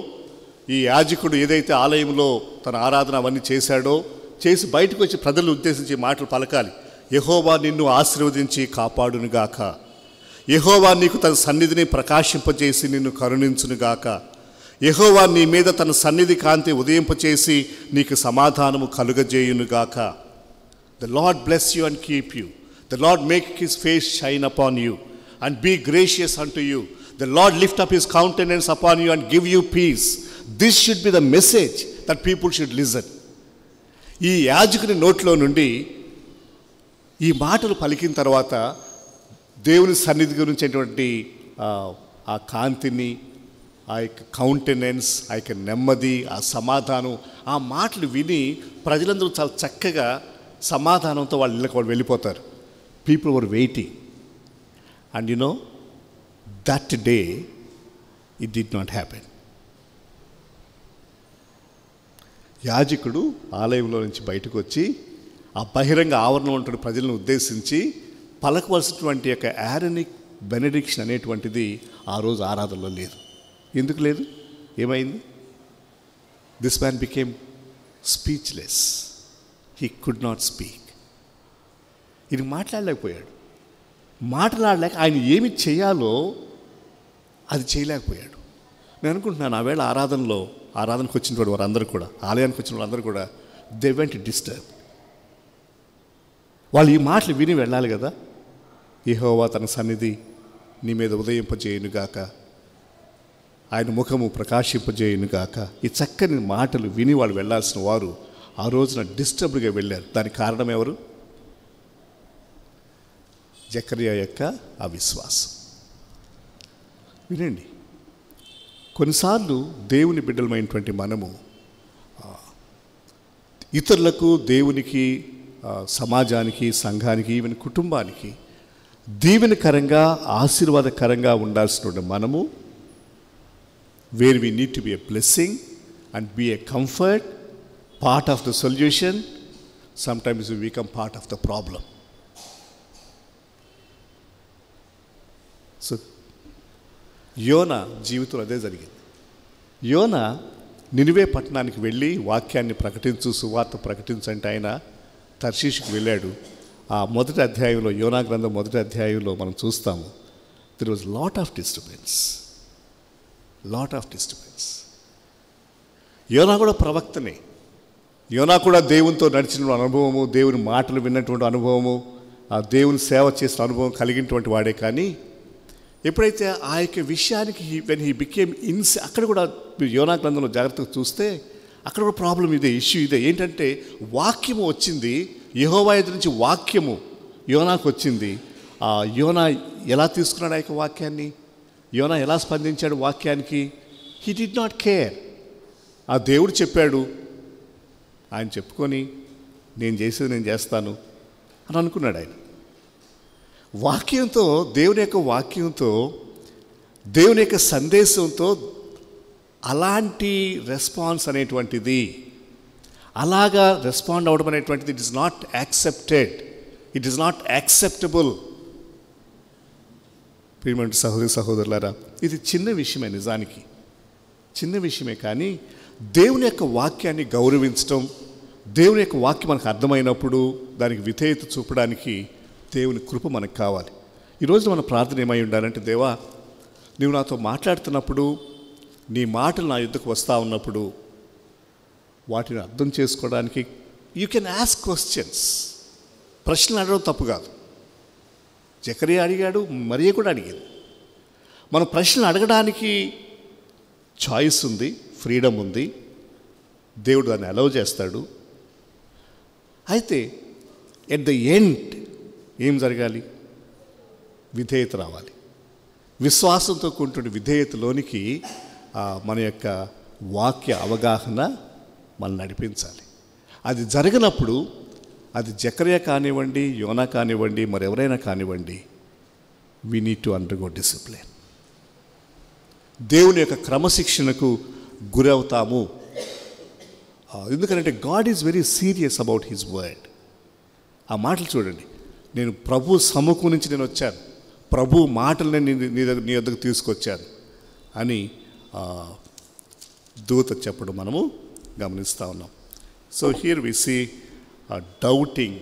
ఈ యాజకుడు ఏదైతే ఆలయంలో తన ఆరాధన అవన్నీ చేశాడో చేసి బయటకు వచ్చి ప్రజలను ఉద్దేశించి మాటలు పలకాలి. యెహోవా నిన్ను ఆశీర్వదించి కాపాడునుగాక, యెహోవా నీకు తన సన్నిధిని ప్రకాశింపచేసి నిన్ను కరుణించునుగాక, యెహోవా నీ మీద తన సన్నిధి కాంతి ఉదయింపచేసి నీకు సమాధానము కలుగజేయునుగాక. The Lord bless you and keep you. The Lord make his face shine upon you and be gracious unto you. The Lord lift up his countenance upon you and give you peace. This should be the message that people should listen. ఈ యాజకుని నోట్లో నుండి ఈ మాటలు పలికిన తర్వాత దేవుని సన్నిధి గురించినటువంటి ఆ కాంతిని, ఆ యొక్క కౌంటెనెన్స్, ఆ యొక్క నెమ్మది, ఆ సమాధానం, ఆ మాటలు విని ప్రజలందరూ చాలా చక్కగా సమాధానంతో వాళ్ళ ఇళ్ళకి వాళ్ళు వెళ్ళిపోతారు. People were waiting. And you know that day it did not happen. యాజకుడు ఆలయంలో నుంచి బయటకు వచ్చి ఆ బహిరంగ ఆవరణలో ఉంటున్న ప్రజలను ఉద్దేశించి పలకవలసినటువంటి యొక్క ఆరనిక్ బెనడిక్షన్ అనేటువంటిది ఆ రోజు ఆరాధనలో లేదు. ఎందుకు లేదు? ఏమైంది? This man became speechless. He could not speak. ఇది మాట్లాడలేకపోయాడు. మాట్లాడలేక ఆయన ఏమి చేయాలో అది చేయలేకపోయాడు. నేను అనుకుంటున్నాను ఆవేళ ఆరాధనకు వచ్చిన వారందరూ కూడా, ఆలయానికి వచ్చిన వాళ్ళందరూ కూడా దే వెంట్ డిస్టర్బ్. వాళ్ళు ఈ మాటలు విని వెళ్ళాలి కదా. యెహోవా తన సన్నిధి నీ మీద ఉదయింపజేయునుగాక, ఆయన ముఖము ప్రకాశింపజేయునుగాక, ఈ చక్కని మాటలు విని వాళ్ళు వెళ్ళాల్సిన వారు ఆ రోజున డిస్టర్బ్డ్గా వెళ్ళారు. దానికి కారణం ఎవరు? జకర్యా యొక్క అవిశ్వాసం. వినండి, కొన్నిసార్లు దేవుని బిడ్డలమైనటువంటి మనము ఇతరులకు, దేవునికి, సమాజానికి, సంఘానికి, ఈవెన్ కుటుంబానికి దీవెనకరంగా, ఆశీర్వాదకరంగా ఉండాల్సిన మనము, where we need to be a blessing and be a comfort, part of the solution, sometimes we become part of the problem. So యోనా జీవితంలో అదే జరిగింది. యోనా నినివే పట్టణానికి వెళ్ళి వాక్యాన్ని ప్రకటించు, సువార్త ప్రకటించంటే ఆయన తర్షీషుకు వెళ్ళాడు. ఆ మొదటి అధ్యాయంలో, యోనా గ్రంథం మొదటి అధ్యాయంలో మనం చూస్తాము, there was lot of disturbance. యోనా కూడా ప్రవక్తనే. యోనా కూడా దేవునితో నడిచిన అనుభవము, దేవుని మాటలు విన్నటువంటి అనుభవము, ఆ దేవుని సేవ చేసిన అనుభవం కలిగినటువంటి వాడే. కానీ ఎప్పుడైతే ఆ యొక్క విషయానికి వెన్ హీ బికేమ్ అక్కడ కూడా యోనా గ్రంథంలో జాగ్రత్తగా చూస్తే అక్కడ కూడా ప్రాబ్లం ఇదే, ఇష్యూ ఇదే. ఏంటంటే వాక్యము వచ్చింది, యెహోవా ఎదురు నుంచి వాక్యము యోనాకు వచ్చింది. ఆ యోనా ఎలా తీసుకున్నాడు ఆ యొక్క వాక్యాన్ని? యోనా ఎలా స్పందించాడు వాక్యానికి? He did not care. ఆ దేవుడు చెప్పాడు, ఆయన చెప్పుకొని నేను చేసేది నేను చేస్తాను అని అనుకున్నాడు. ఆయన వాక్యంతో, దేవుని యొక్క వాక్యంతో, దేవుని యొక్క సందేశంతో అలాంటి రెస్పాన్స్ అనేటువంటిది, అలాగా రెస్పాండ్ అవ్వడం అనేటువంటిది it is not accepted, it is not acceptable. ప్రియమైన సహోదరి సహోదరులారా, ఇది చిన్న విషయమే, నిజానికి చిన్న విషయమే. కానీ దేవుని యొక్క వాక్యాన్ని గౌరవించడం, దేవుని యొక్క వాక్యం మనకు అర్థమైనప్పుడు దానికి విధేయత చూపడానికి దేవుని కృప మనకు కావాలి. ఈరోజు మన ప్రార్థన ఏమై ఉండాలంటే, దేవా నువ్వు నాతో మాట్లాడుతున్నప్పుడు, నీ మాటలు నా యుద్ధకు వస్తూ ఉన్నప్పుడు వాటిని అర్థం చేసుకోవడానికి యూ కెన్ ఆస్క్ క్వశ్చన్స్. ప్రశ్నలు అడగడం తప్పు కాదు. జకర్యా అడిగాడు, మరియ కూడా అడిగింది. మనం ప్రశ్నలు అడగడానికి చాయిస్ ఉంది, ఫ్రీడమ్ ఉంది, దేవుడు దాన్ని అలౌ చేస్తాడు. అయితే ఎట్ ద ఎండ్ ఏం జరగాలి? విధేయత రావాలి. విశ్వాసంతో కూడిన విధేయతలోనికి మన యొక్క వాక్య అవగాహన మనం నడిపించాలి. అది జరగనప్పుడు, అది జకర్యా కానివ్వండి, యోనా కానివ్వండి, మరెవరైనా కానివ్వండి, we need to undergo discipline. దేవుని యొక్క క్రమశిక్షణకు గురవుతాము. ఎందుకంటే God is very serious about his word. ఆ మాటలు చూడండి, నేను ప్రభు సముఖం నుంచి నేను వచ్చాను, ప్రభు మాటలు నీ వద్దకు తీసుకొచ్చాను అని దూత చెప్పడం మనము గమనిస్తూ ఉన్నాం. So here we see doubting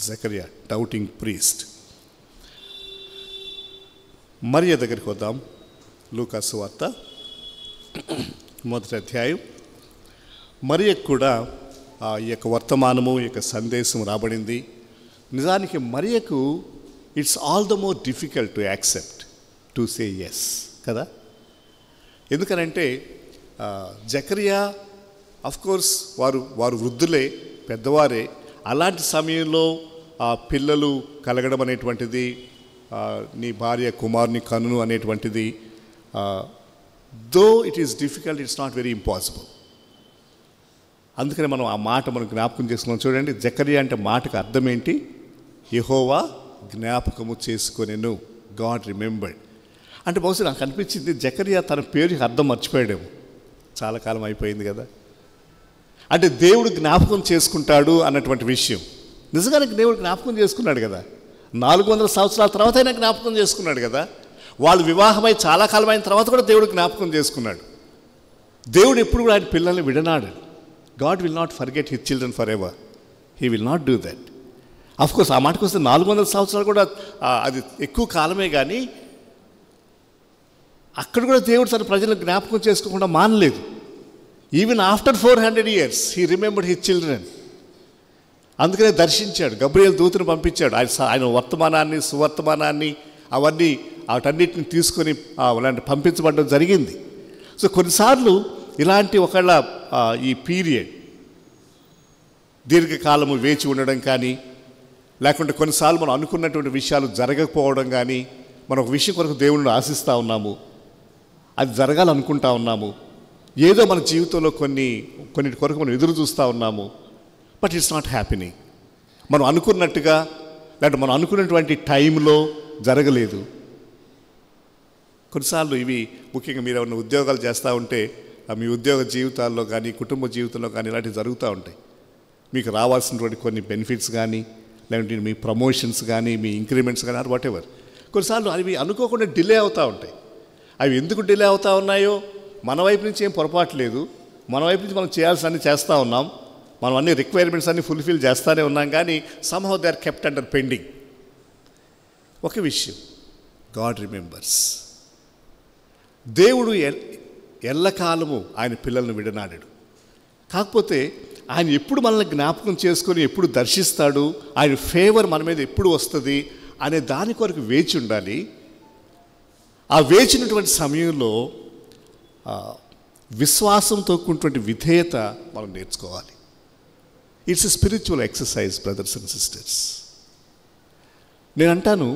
Zechariah, doubting priest. మరియ దగ్గరికి వద్దాం. లూకా సువార్త 1వ అధ్యాయం. మరియకు కూడా ఈ యొక్క వర్తమానము, ఈ యొక్క సందేశం రాబడింది. నిజానికి మరియకు it's all the more difficult to accept, to say yes కదా. ఎందుకనంటే జకరియా అఫ్కోర్స్ వారు వృద్ధులే, పెద్దవారే. అలాంటి సమయంలో పిల్లలు కలగడం అనేటువంటిది, నీ భార్య కుమారుని కనును అనేటువంటిది, though it is difficult, it's not very impossible. అందుకని మనం ఆ మాట మనం జ్ఞాపకం చేసుకున్నాం. చూడండి, జకరియా అంటే మాటకు అర్థం ఏంటి? యెహోవా జ్ఞాపకము చేసుకొనెను, గాడ్ రిమెంబర్డ్. అంటే బహుశా నాకు అనిపించింది జకరియా తన పేరుకి అర్థం మర్చిపోయాడేమో, చాలా కాలం అయిపోయింది కదా. అంటే దేవుడు జ్ఞాపకం చేసుకుంటాడు అన్నటువంటి విషయం. నిజంగానే దేవుడు జ్ఞాపకం చేసుకున్నాడు కదా. 400 సంవత్సరాల తర్వాత అయినా జ్ఞాపకం చేసుకున్నాడు కదా. వాళ్ళు వివాహమై చాలా కాలం అయిన తర్వాత కూడా దేవుడు జ్ఞాపకం చేసుకున్నాడు. దేవుడు ఎప్పుడు కూడా ఆయన పిల్లల్ని విడనాడు. God will not forget his children for ever. He will not do that. Of course ఆ మాటకు వస్తే 400 సంవత్సరాలు కూడా అది ఎక్కువ కాలమే, కానీ అక్కడ కూడా దేవుడు తన ప్రజలను జ్ఞాపకం చేసుకోకుండా మానలేదు. Even after 400 years he remembered his children. అందుకనే దర్శించాడు, గబ్రియల్ దూతను పంపించాడు. ఆయన వర్తమానాన్ని, సువర్తమానాన్ని, అవన్నీ వాటన్నిటిని తీసుకొని అలాంటి పంపించబడడం జరిగింది. సో కొన్నిసార్లు ఇలాంటి ఒకళ్ళ ఈ పీరియడ్ దీర్ఘకాలము వేచి ఉండడం కానీ, లేకుంటే కొన్నిసార్లు మనం అనుకున్నటువంటి విషయాలు జరగకపోవడం కానీ, మనం ఒక విషయం కొరకు దేవుడిని ఆశిస్తూ ఉన్నాము, అది జరగాలనుకుంటా ఉన్నాము, ఏదో మన జీవితంలో కొన్నిటి కొరకు మనం ఎదురు చూస్తూ ఉన్నాము, బట్ ఇట్స్ నాట్ హ్యాపీనింగ్. మనం అనుకున్నట్టుగా, లేకపోతే మనం అనుకున్నటువంటి టైంలో జరగలేదు. కొన్నిసార్లు ఇవి ముఖ్యంగా మీరు ఏమైనా ఉద్యోగాలు చేస్తూ ఉంటే, మీ ఉద్యోగ జీవితాల్లో కానీ, కుటుంబ జీవితంలో కానీ ఇలాంటివి జరుగుతూ ఉంటాయి. మీకు రావాల్సినటువంటి కొన్ని బెనిఫిట్స్ కానీ, లేదంటే మీ ప్రమోషన్స్ కానీ, మీ ఇంక్రిమెంట్స్ కానీ, వాట్ ఎవర్, కొన్నిసార్లు అవి అనుకోకుండా డిలే అవుతూ ఉంటాయి. అవి ఎందుకు డిలే అవుతూ ఉన్నాయో మన వైపు నుంచి ఏం పొరపాటు లేదు. మన వైపు నుంచి మనం చేయాల్సిన చేస్తూ ఉన్నాం, మనం అన్ని రిక్వైర్మెంట్స్ అన్ని ఫుల్ఫిల్ చేస్తూనే ఉన్నాం, కానీ somehow they are kept under pending. ఒక విషయం, గాడ్ రిమెంబర్స్. దేవుడు ఎల్లకాలము ఆయన పిల్లలను విడనాడాడు. కాకపోతే ఆయన ఎప్పుడు మనల్ని జ్ఞాపకం చేసుకొని ఎప్పుడు దర్శిస్తాడు, ఆయన ఫేవర్ మన మీద ఎప్పుడు వస్తుంది అనే దాని కొరకు వేచి ఉండాలి. ఆ వేచినటువంటి సమయంలో విశ్వాసంతో కూడినటువంటి విధేయత మనం నేర్చుకోవాలి. It's a spiritual exercise brothers and sisters. నేను అంటాను,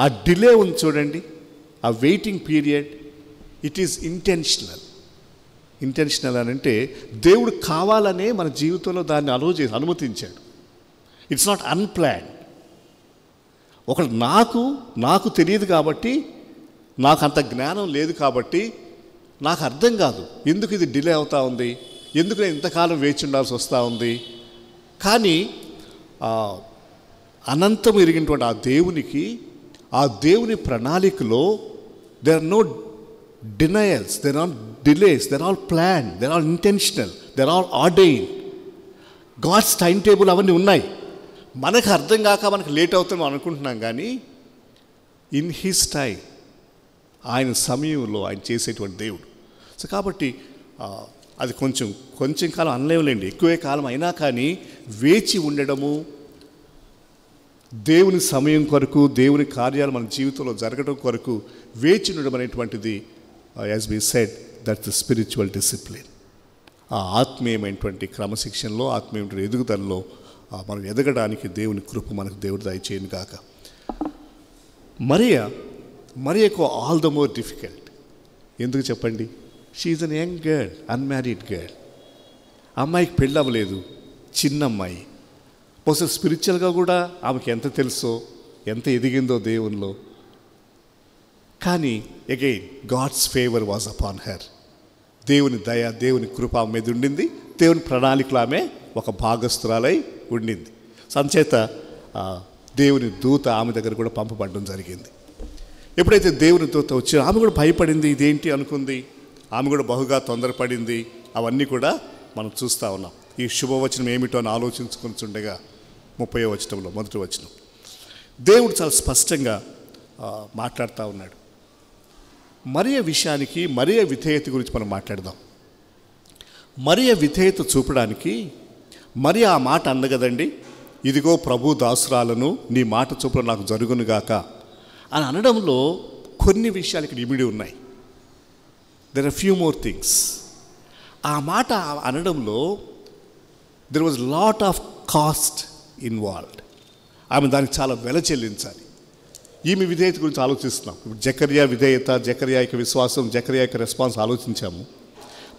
ఆ డిలే ఉంది చూడండి, ఆ waiting period, it is intentional. Intentional అని అంటే దేవుడు కావాలనే మన జీవితంలో దాన్ని అనుమతించాడు. It's not unplanned. ఒకటి నాకు తెలియదు కాబట్టి, నాకు అంత జ్ఞానం లేదు కాబట్టి నాకు అర్థం కాదు ఎందుకు ఇది డిలే అవుతూ ఉంది, ఎందుకు నేను ఇంతకాలం వేచి ఉండాల్సి వస్తూ ఉంది. కానీ అనంతం ఎరిగినటువంటి ఆ దేవుని ప్రణాళికలో there are no denials, there are delays, they're all planned, they're all intentional, they're all ordained. God's timetable అవన్నీ ఉన్నాయి. మనకు అర్థం కాక మనకు లేట్ అవుతాం అనుకుంటున్నాం, కానీ ఇన్ హిస్ టైం, ఆయన సమయంలో ఆయన చేసేటువంటి దేవుడు. సో కాబట్టి అది కొంచెం కాలం అనలేవులేండి, ఎక్కువే కాలం అయినా కానీ వేచి ఉండడము, దేవుని సమయం కొరకు, దేవుని కార్యాలు మన జీవితంలో జరగడం కొరకు వేచి ఉండడం అనేటువంటిది, as we said, that's the spiritual discipline. ఆ ఆత్మీయమైనటువంటి క్రమశిక్షణలో, ఆత్మీయమైన ఎదుగుదలలో మనం ఎదగడానికి దేవుని కృప మనకు దేవుడు దయచేయను కాక. మరియకు ఆల్ ద మోర్ డిఫికల్ట్. ఎందుకు చెప్పండి? She is an young girl, unmarried girl. అమ్మాయికి పెళ్ళి అవ్వలేదు, చిన్న అమ్మాయి. బహుశా స్పిరిచువల్గా కూడా ఆమెకి ఎంత తెలుసో, ఎంత ఎదిగిందో దేవునిలో. కానీ again God's favour was upon her. దేవుని దయ, దేవుని కృప ఆమె మీద ఉండింది. దేవుని ప్రణాళికలో ఆమె ఒక భాగస్తురాలై ఉండింది. సంచేత దేవుని దూత ఆమె దగ్గర కూడా పంపబడడం జరిగింది. ఎప్పుడైతే దేవుని దూత వచ్చి ఆమె కూడా భయపడింది, ఇదేంటి అనుకుంది, ఆమె కూడా బహుగా తొందరపడింది. అవన్నీ కూడా మనం చూస్తూ ఉన్నాం. ఈ శుభవచనం ఏమిటో అని ఆలోచించుకుంటుండగా 30వ వచనంలో మొదటి వచనం దేవుడు చాలా స్పష్టంగా మాట్లాడుతూ ఉన్నాడు. మరియ విషయానికి, మరియ విధేయత గురించి మనం మాట్లాడదాం. మరియ విధేయత చూపడానికి మరి ఆ మాట అంది కదండి, ఇదిగో ప్రభు దాసురాలను, నీ మాట చొప్పున నాకు జరుగునుగాక అని అనడంలో కొన్ని విషయాలు ఇక్కడ ఇమిడి ఉన్నాయి. There are few more things. ఆ మాట అనడంలో there was lot of cost involved. ఆమె దానికి చాలా వెల చెల్లించాలి. ఈమె విధేయత గురించి ఆలోచిస్తున్నాం. ఇప్పుడు జకర్యా విధేయత, జకర్యా యొక్క విశ్వాసం, జకర్యా యొక్క రెస్పాన్స్ ఆలోచించాము.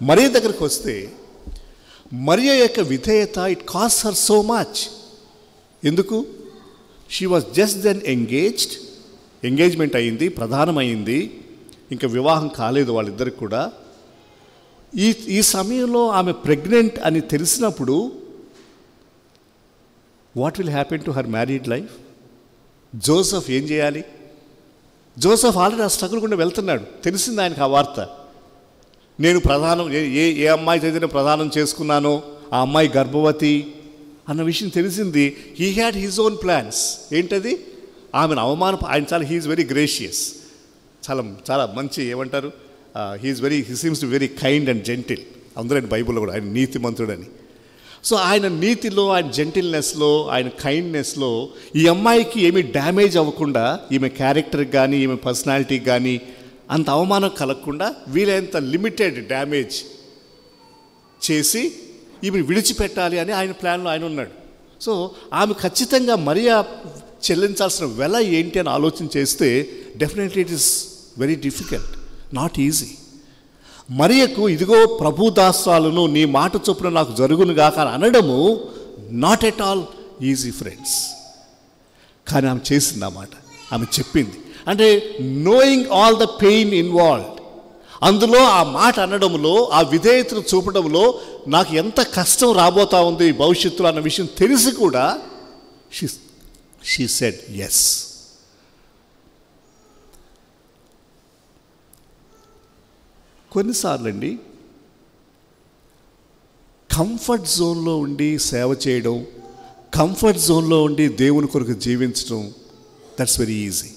మరియ దగ్గరికి వస్తే మరియ యొక్క విధేయత it cost her so much. ఎందుకు? She was just then engagement అయింది, ప్రధానమైంది, ఇంకా వివాహం కాలేదు వాళ్ళిద్దరికి కూడా. ఈ సమయంలో ఆమె ప్రెగ్నెంట్ అని తెలిసినప్పుడు what will happen to her married life? Joseph ఏం చేయాలి? జోసెఫ్ ఆల్రెడీ ఆ స్ట్రగుల్ గుండా వెళ్తున్నాడు. తెలిసింది ఆయనకు ఆ వార్త. నేను ప్రధానం ఏ అమ్మాయి చదివిన ప్రధానం చేసుకున్నానో ఆ అమ్మాయి గర్భవతి అన్న విషయం తెలిసింది. He had his own plans. ఏంటది? ఆమెను ఆయన హీఈస్ వెరీ గ్రేషియస్, చాలా చాలా మంచి, ఏమంటారు, he seems to very kind and gentle. అందరూ బైబుల్లో కూడా ఆయన నీతిమంతుడని. సో ఆయన నీతిలో, ఆయన జెంటిల్నెస్లో, ఆయన కైండ్నెస్లో ఈ అమ్మాయికి ఏమీ డ్యామేజ్ అవ్వకుండా, ఈమె క్యారెక్టర్కి కానీ ఈమె పర్సనాలిటీకి కానీ అంత అవమానం కలగకుండా వీలైనంత లిమిటెడ్ డ్యామేజ్ చేసి ఈమెను విడిచిపెట్టాలి అని ఆయన ప్లాన్లో ఆయన ఉన్నాడు. సో ఆమె ఖచ్చితంగా మరియా చెల్లించాల్సిన వెల ఏంటి అని ఆలోచన చేస్తే definitely it is very difficult, not easy. మరియకు ఇదిగో ప్రభు దాసాలను, నీ మాట చొప్పున నాకు జరుగునుగాక అని అనడము not at all easy friends. కానీ ఆమె చేసింది ఆ మాట, ఆమె చెప్పింది. అంటే knowing all the pain involved, అందులో ఆ మాట అనడంలో, ఆ విధేయతను చూపడంలో నాకు ఎంత కష్టం రాబోతా ఉంది భవిష్యత్తులో అన్న విషయం తెలిసి కూడా షీ సెడ్ ఎస్. కొన్నిసార్లు అండి కంఫర్ట్ జోన్లో ఉండి సేవ చేయడం, కంఫర్ట్ జోన్లో ఉండి దేవుని కొరకు జీవించడం, దట్స్ వెరీ ఈజీ.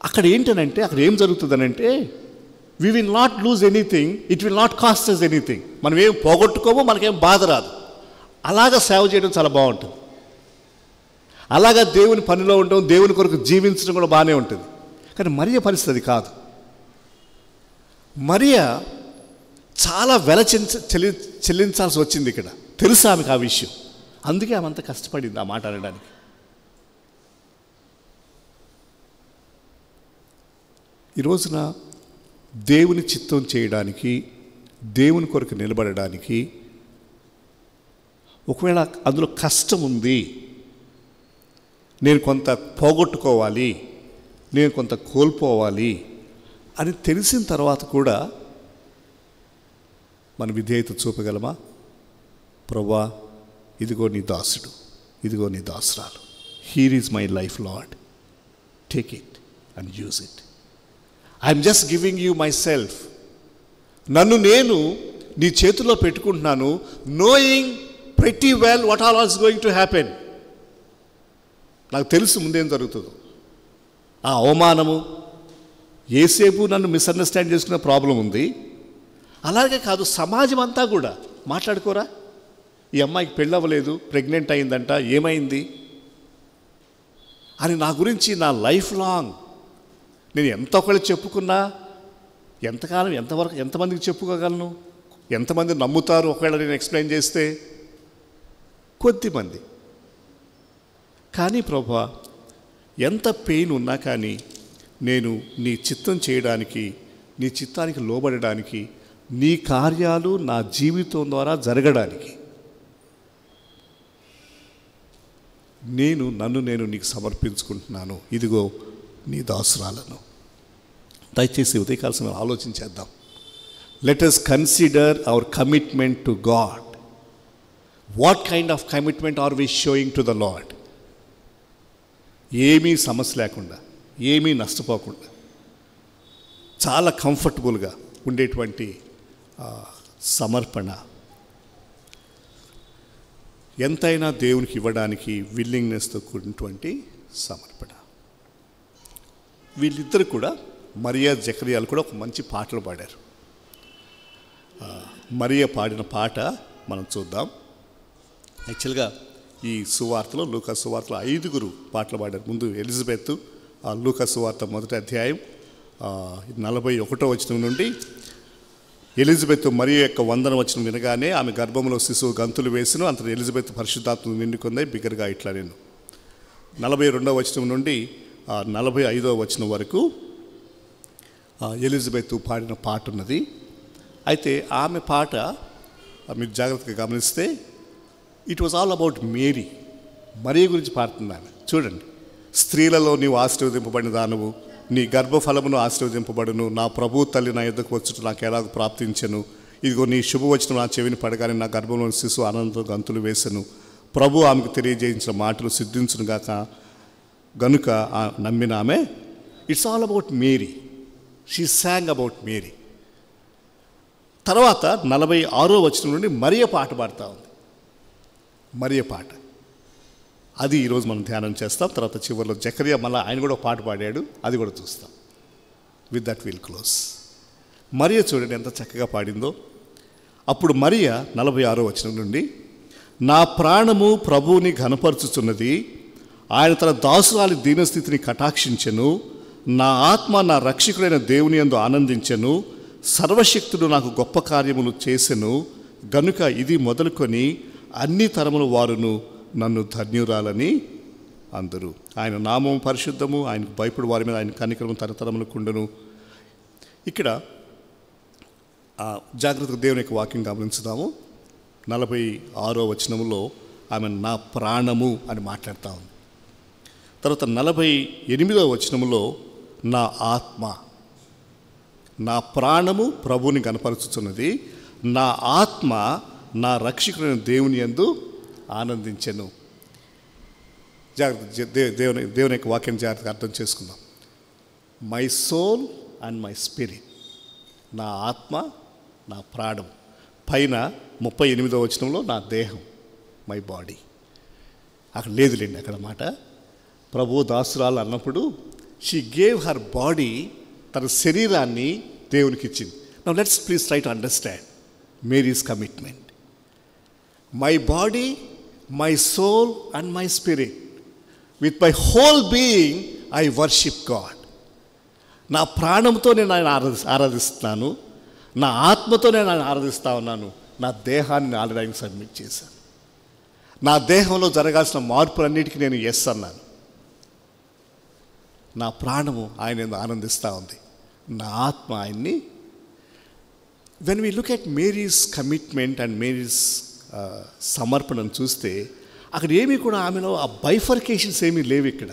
అక్కడ ఏంటనంటే, అక్కడ ఏం జరుగుతుందనంటే, we will not lose anything, it will not cost us anything. మనం ఏం పోగొట్టుకోమో, మనకేం బాధ రాదు. అలాగా సేవ చేయడం చాలా బాగుంటుంది. అలాగా దేవుని పనిలో ఉండడం, దేవుని కొరకు జీవించడం కూడా బాగానే ఉంటుంది. కానీ మరియ పరిస్థితి కాదు. మరియ చాలా వెల చెల్లించాల్సి వచ్చింది ఇక్కడ. తెలుసు ఆమెకు ఆ విషయం. అందుకే ఆమె అంత కష్టపడింది ఆ మాట అనడానికి. ఈ రోజున దేవుని చిత్తం చేయడానికి, దేవుని కొరకు నిలబడడానికి, ఒకవేళ అందులో కష్టం ఉంది, నేను కొంత పోగొట్టుకోవాలి, నేను కొంత కోల్పోవాలి అని తెలిసిన తర్వాత కూడా మన విధేయత చూపగలమా? ప్రభువా, ఇదిగో నీ దాసుడు, ఇదిగో నీ దాసురాలు, here is my life lord, take it and use it. I'm just giving you myself. నన్ను నేను నీ చేతుల్లో పెట్టుకుంటున్నాను, knowing pretty well what all is going to happen. నాకు తెలుసు ముందేం జరుగుతుందో. ఆ అవమానము, ఏసేపు నన్ను మిస్అండర్స్టాండ్ చేసుకునే ప్రాబ్లం ఉంది. అలాగే కాదు, సమాజం అంతా కూడా మాట్లాడుకోరా, ఈ అమ్మాయికి పెళ్ళవ్వలేదు, ప్రెగ్నెంట్ అయిందంట, ఏమైంది అని నా గురించి నా లైఫ్ లాంగ్ నేను ఎంత ఒకళ్ళు చెప్పుకున్నా, ఎంతకాలం, ఎంతవరకు, ఎంతమందికి చెప్పుకోగలను? ఎంతమంది నమ్ముతారు ఒకవేళ నేను ఎక్స్ప్లెయిన్ చేస్తే? కొద్దిమంది. కానీ ప్రభువా, ఎంత పెయిన్ ఉన్నా కానీ నేను నీ చిత్తం చేయడానికి, నీ చిత్తానికి లోబడడానికి, నీ కార్యాలు నా జీవితం ద్వారా జరగడానికి నన్ను నేను నీకు సమర్పించుకుంటున్నాను. ఇదిగో నీ దాసురాలను. దయచేసి ఉదయకాల సమయంలో ఆలోచించేద్దాం. Let us consider our commitment to God. What kind of commitment are we showing to the lord? ఏమీ సమస్య లేకుండా, ఏమీ నష్టపోకుండా, చాలా కంఫర్టబుల్గా ఉండేటువంటి సమర్పణ, ఎంతైనా దేవునికి ఇవ్వడానికి విల్లింగ్నెస్తో కూడినటువంటి సమర్పణ. వీళ్ళిద్దరు కూడా, మరియా జకరియాలు కూడా ఒక మంచి పాటలు పాడారు. మరియా పాడిన పాట మనం చూద్దాం. యాక్చువల్గా ఈ సువార్తలో, లూకా సువార్తలో 5 పాటలు పాడారు. ముందు ఎలిజబెత్, లూకా సువార్త 1వ అధ్యాయం 41వ వచనం నుండి, ఎలిజబెత్ మరియా యొక్క వందన వచనం వినగానే ఆమె గర్భంలో శిశువు గంతులు వేసిను, అంతలో ఎలిజబెత్ పరిశుద్ధాత్మ నిండుకుంది, బిగ్గరగా ఇట్లా నేను. 42వ వచనం నుండి 45వ వచనం వరకు ఎలిజబెత్ పాడిన పాట ఉన్నది. అయితే ఆమె పాట మీరు జాగ్రత్తగా గమనిస్తే, it was all about Mary. మరియ గురించి పాడుతుంది ఆమె. చూడండి, స్త్రీలలో నీవు ఆశీర్వదింపబడిన దానవు, నీ గర్భఫలమును ఆశీర్వదింపబడును, నా ప్రభు తల్లి నా యొద్దకు వచ్చుట నాకు ఎలాగ ప్రాప్తించెను, ఇదిగో నీ శుభవచనం నా చెవిని పడగానే నా గర్భంలోని శిశువు ఆనందంతో గంతులు వేసెను, ప్రభు ఆమెకు తెలియజేయించిన మాటలు సిద్ధించును గాక గనుక నమ్మిన ఆమె. It's all about Mary. She sang about Mary. తర్వాత 46వ వచనం నుండి మరియ పాట పాడుతూ ఉంది. మరియ పాట అది ఈరోజు మనం ధ్యానం చేస్తాం. తర్వాత చివరిలో జకరియా మళ్ళీ ఆయన కూడా పాట పాడాడు, అది కూడా చూస్తాం. With that will close. మరియ చూడండి ఎంత చక్కగా పాడిందో. అప్పుడు మరియ 46వ వచనం నుండి, నా ప్రాణము ప్రభువుని ఘనపరచుచున్నది, ఆయన తన దాసురాలి దీనస్థితిని కటాక్షించెను, నా ఆత్మ నా రక్షకుడైన దేవుని యందు ఆనందించెను, సర్వశక్తుడు నాకు గొప్ప కార్యములు చేసెను, గనుక ఇది మొదలుకొని అన్ని తరముల వారును నన్ను ధన్యురాలని అందరూ. ఆయన నామము పరిశుద్ధము, ఆయనకు భయపడు వారి మీద ఆయన కనికరము తరతరములకు ఉండును. ఇక్కడ జాగ్రత్తగా దేవుని యొక్క వాక్యం గమనించుదాము. 46వ వచనంలో ఆమె నా ప్రాణము అని మాట్లాడుతూ ఉంది. తర్వాత 48వ వచనంలో నా ఆత్మ, నా ప్రాణము ప్రభువుని కనపరుచుతున్నది, నా ఆత్మ నా రక్షకుడైన దేవుని యందు ఆనందించెను. జాగ్రత్త, దేవుని యొక్క వాక్యం జాగ్రత్తగా అర్థం చేసుకుందాం. My soul and my spirit, నా ఆత్మ నా ప్రాణం. పైన 38వ వచనంలో నా దేహం, మై బాడీ. అక్కడ లేదులేండి అక్కడ మాట. ప్రభు దాసురాలు అన్నప్పుడు షీ గేవ్ హర్ బాడీ, తన శరీరాన్ని దేవునికి ఇచ్చింది. Now let's please try to understand Mary's commitment. My body, my soul and my spirit, with my whole being I worship God. నా ప్రాణంతో నేను ఆయన ఆరాధిస్తున్నాను, నా ఆత్మతో నేను ఆయన ఆరాధిస్తూ ఉన్నాను, నా దేహాన్ని ఆల్రెడీ ఆయన సబ్మిట్ చేశాను. నా దేహంలో జరగాల్సిన మార్పులన్నిటికీ నేను ఎస్ అన్నాను. నా ప్రాణము ఆయన ఆనందిస్తూ ఉంది, నా ఆత్మ ఆయన్ని. When we look at Mary's commitment and Mary's సమర్పణను చూస్తే అక్కడ ఏమీ కూడా ఆమెలో ఆ బైఫర్కేషన్స్ ఏమీ లేవు. ఇక్కడ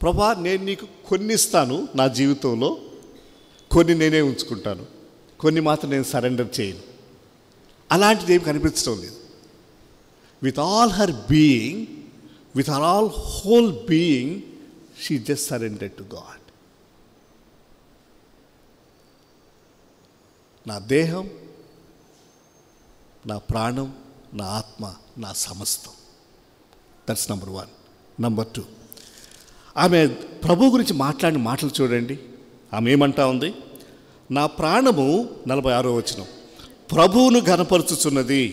ప్రభా నేను నీకు కొన్ని ఇస్తాను నా జీవితంలో, కొన్ని నేనే ఉంచుకుంటాను, కొన్ని మాత్రం నేను సరెండర్ చేయను, అలాంటిది ఏమి కనిపించడం లేదు. With all her being, with her all whole being, she just surrendered to God. నా దేహం, నా ప్రాణం, నా ఆత్మ, నా సమస్తం. That's number 1. నెంబర్ 2, ఆమె ప్రభు గురించి మాట్లాడిన మాటలు చూడండి. ఆమె ఏమంటా ఉంది? నా ప్రాణము, 46వ వచనం, ప్రభువును ఘనపరుచుచున్నది.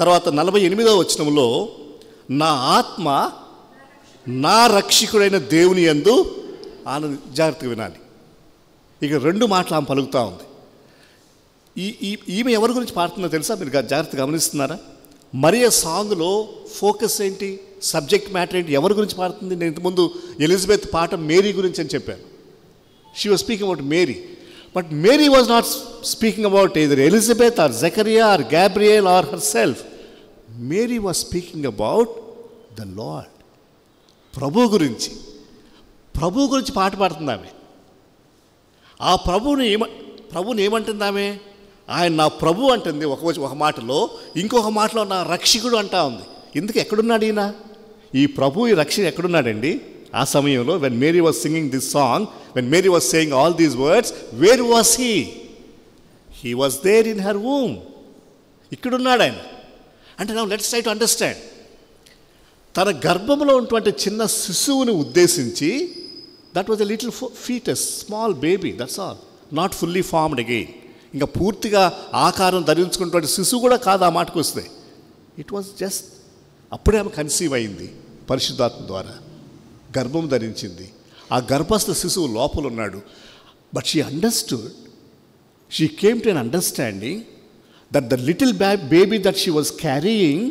తర్వాత 48వ వచనంలో నా ఆత్మ నా రక్షకుడైన దేవుని యందు జాగ్రత్తగా వినాలి. ఇక 2 మాటలు ఆమె పలుకుతూ ఉంది. ఈమె ఎవరి గురించి పాడుతుందో తెలుసా? మీరు జాగ్రత్తగా గమనిస్తున్నారా? మరియ సాంగ్లో ఫోకస్ ఏంటి, సబ్జెక్ట్ మ్యాటర్ ఏంటి, ఎవరి గురించి పాడుతుంది? నేను ఇంతకుముందు ఎలిజబెత్ పాట మేరీ గురించి అని చెప్పాను. She was speaking about Mary. But Mary was not speaking about either Elizabeth or Zachariah or Gabriel or herself. Mary was speaking about the lord. ప్రభు గురించి పాట పాడుతుంది ఆమె. ఆ ప్రభువుని ఏమంటుంది ఆమె? ఆయన నా ప్రభు అంటుంది ఒక మాటలో, ఇంకొక మాటలో నా రక్షకుడు అంటా ఉంది. ఎందుకు ఎక్కడున్నాడు ఈయన? ఈ ప్రభు, ఈ రక్షకుడు ఎక్కడున్నాడండి ఆ సమయంలో? When Mary was singing this song, when Mary was saying all these words, where was he? He was there in her womb. ఇక్కడున్నాడు ఆయన. అంటే now let's try to understand. తన గర్భంలో ఉన్నటువంటి చిన్న శిశువుని ఉద్దేశించి, that was a little foetus, small baby, that's all, not fully formed again. ఇంకా పూర్తిగా ఆకారం ధరించుకున్నటువంటి శిశువు కూడా కాదు ఆ మాటకు వస్తే. ఇట్ వాజ్ జస్ట్, అప్పుడే ఆమె కన్సీవ్ అయింది పరిశుద్ధాత్మ ద్వారా, గర్భం ధరించింది. ఆ గర్భస్థ శిశువు లోపల ఉన్నాడు. But she understood, she came to an understanding that the little baby that she was carrying,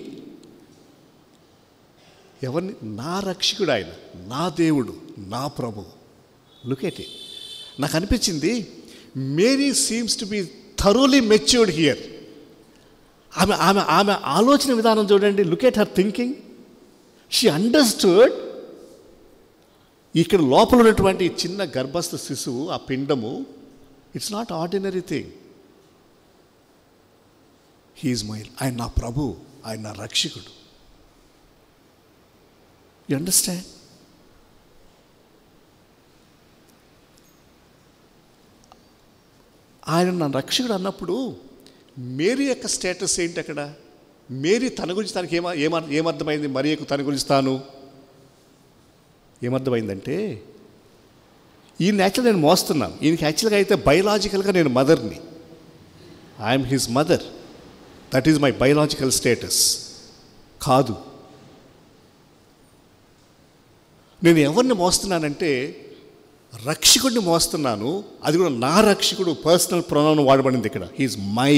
ఎవరిని? నా రక్షకుడు ఆయన, నా దేవుడు, నా ప్రభు. Look at it. నాకు అనిపించింది, Mary seems to be thoroughly matured here. ఆమె ఆలోచన విధానం చూడండి. Look at her thinking. She understood, ఇక్కడ లోపల ఉన్నటువంటి చిన్న గర్భస్థ శిశువు, ఆ పిండము, it's not ordinary thing. He is my, ఆయన నా ప్రభు, ఆయన నా రక్షకుడు. You understand? ఆయన నా రక్షకుడు అన్నప్పుడు మేరీ యొక్క స్టేటస్ ఏంటి అక్కడ? మేరీ తన గురించి తనకి ఏమర్థమైంది? మరియకు తన గురించి తాను ఏమర్థమైందంటే, ఈయన యాక్చువల్గా నేను మోస్తున్నాను, ఈయనకి యాక్చువల్గా అయితే బయలాజికల్గా నేను మదర్ని, I'm his mother, that is my biological status. కాదు, నేను ఎవరిని మోస్తున్నానంటే రక్షకుడిని మోస్తున్నాను. అది కూడా నా రక్షకుడు, పర్సనల్ ప్రొనౌన్ వాడబడింది ఇక్కడ, హీఈస్ మై.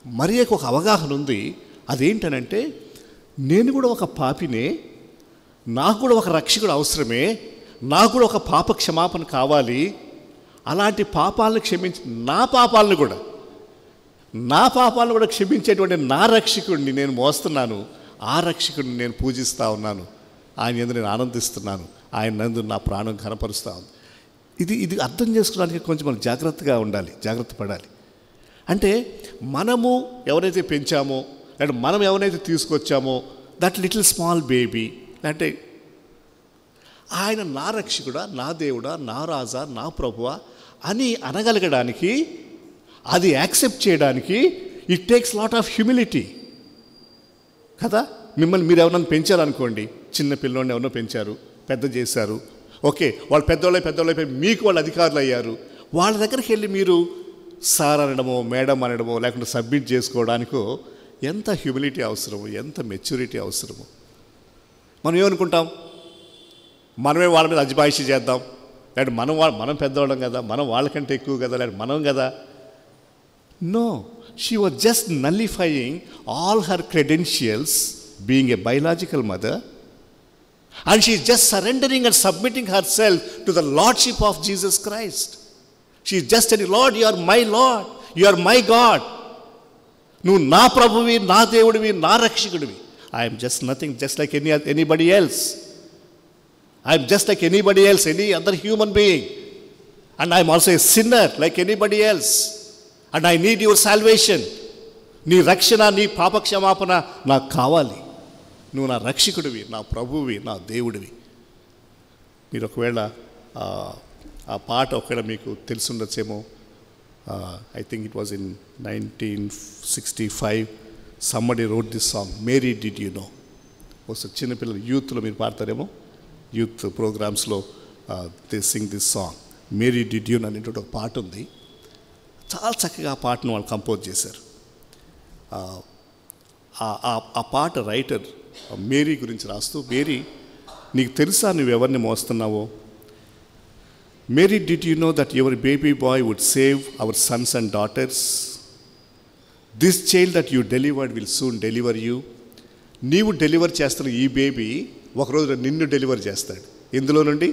మరియకు ఒక అవగాహన ఉంది. అదేంటనంటే, నేను కూడా ఒక పాపినే, నాకు కూడా ఒక రక్షకుడు అవసరమే, నాకు కూడా ఒక పాప క్షమాపణ కావాలి. అలాంటి పాపాలను క్షమించి, నా పాపాలను కూడా క్షమించేటువంటి నా రక్షకుడిని నేను మోస్తున్నాను. ఆ రక్షకుడిని నేను పూజిస్తూ ఉన్నాను. ఆయన యందు నేను ఆనందిస్తున్నాను. ఆయన నందు నా ప్రాణం కనపరుస్తూ ఉంది. ఇది అర్థం చేసుకోవడానికి కొంచెం మనం జాగ్రత్తగా ఉండాలి, జాగ్రత్త పడాలి. అంటే మనము ఎవరైతే పెంచామో, లేదంటే మనం ఎవరైతే తీసుకొచ్చామో, దట్ లిటిల్ స్మాల్ బేబీ, అంటే ఆయన నా రక్షకుడా, నా దేవుడా, నా రాజా, నా ప్రభువా అని అనగలగడానికి, అది యాక్సెప్ట్ చేయడానికి it takes lot of humility కదా. మిమ్మల్ని మీరు ఎవరన్నా పెంచారనుకోండి, చిన్న పిల్లోడిని ఎవరినో పెంచారు, పెద్ద చేశారు, ఓకే, వాళ్ళు పెద్దోళ్ళైపోయి మీకు వాళ్ళు అధికారులు అయ్యారు. వాళ్ళ దగ్గరికి వెళ్ళి మీరు సార్ అనడమో, మేడం అనడమో, లేకుంటే సబ్మిట్ చేసుకోవడానికో ఎంత హ్యూమిలిటీ అవసరమో, ఎంత మెచ్యూరిటీ అవసరమో. మనం ఏమనుకుంటాం? మనమే వాళ్ళ మీద అజమాయిషీ చేద్దాం, లేదంటే మనం పెద్దవాళ్ళం కదా, మనం వాళ్ళకంటే ఎక్కువ కదా, లేదంటే మనం కదా. No, she was just nullifying all her credentials being a biological mother, and she is just surrendering and submitting herself to the lordship of Jesus Christ. She is just telling, Lord, you are my Lord, you are my God. నువ్వు నా ప్రభువి, నా దేవుడివి, నా రక్షకుడివి. I am just nothing, just like anybody else. I am just like anybody else, any other human being. And I am also a sinner like anybody else. And I need your salvation. నీ రక్షణ, నీ పాప క్షమాపణ నాకు కావాలి. నువ్వు నా రక్షకుడివి, నా ప్రభువి, నా దేవుడివి. మీరు ఒకవేళ ఆ పాట ఒకవేళ మీకు తెలుసుండొచ్చేమో. I think it was in 1965 somebody wrote this song, Mary did you know. ఒకసారి చిన్నపిల్లలు యూత్లో మీరు పాడతారేమో, యూత్ ప్రోగ్రామ్స్లో they sing this song, Mary did you know అనేటువంటి ఒక పాట ఉంది. చాలా చక్కగా ఆ పాటను వాళ్ళు కంపోజ్ చేశారు. ఆ పాట రైటర్ మేరీ గురించి రాస్తూ, మేరీ నీకు తెలుసా నువ్వు ఎవరిని మోస్తున్నావో? Mary did you know that your baby boy would save our sons and daughters? This child that you delivered will soon deliver you. నీవు డెలివర్ చేస్తున్న ఈ బేబీ ఒకరోజు నిన్ను డెలివర్ చేస్తాడు. ఇందులో నుండి,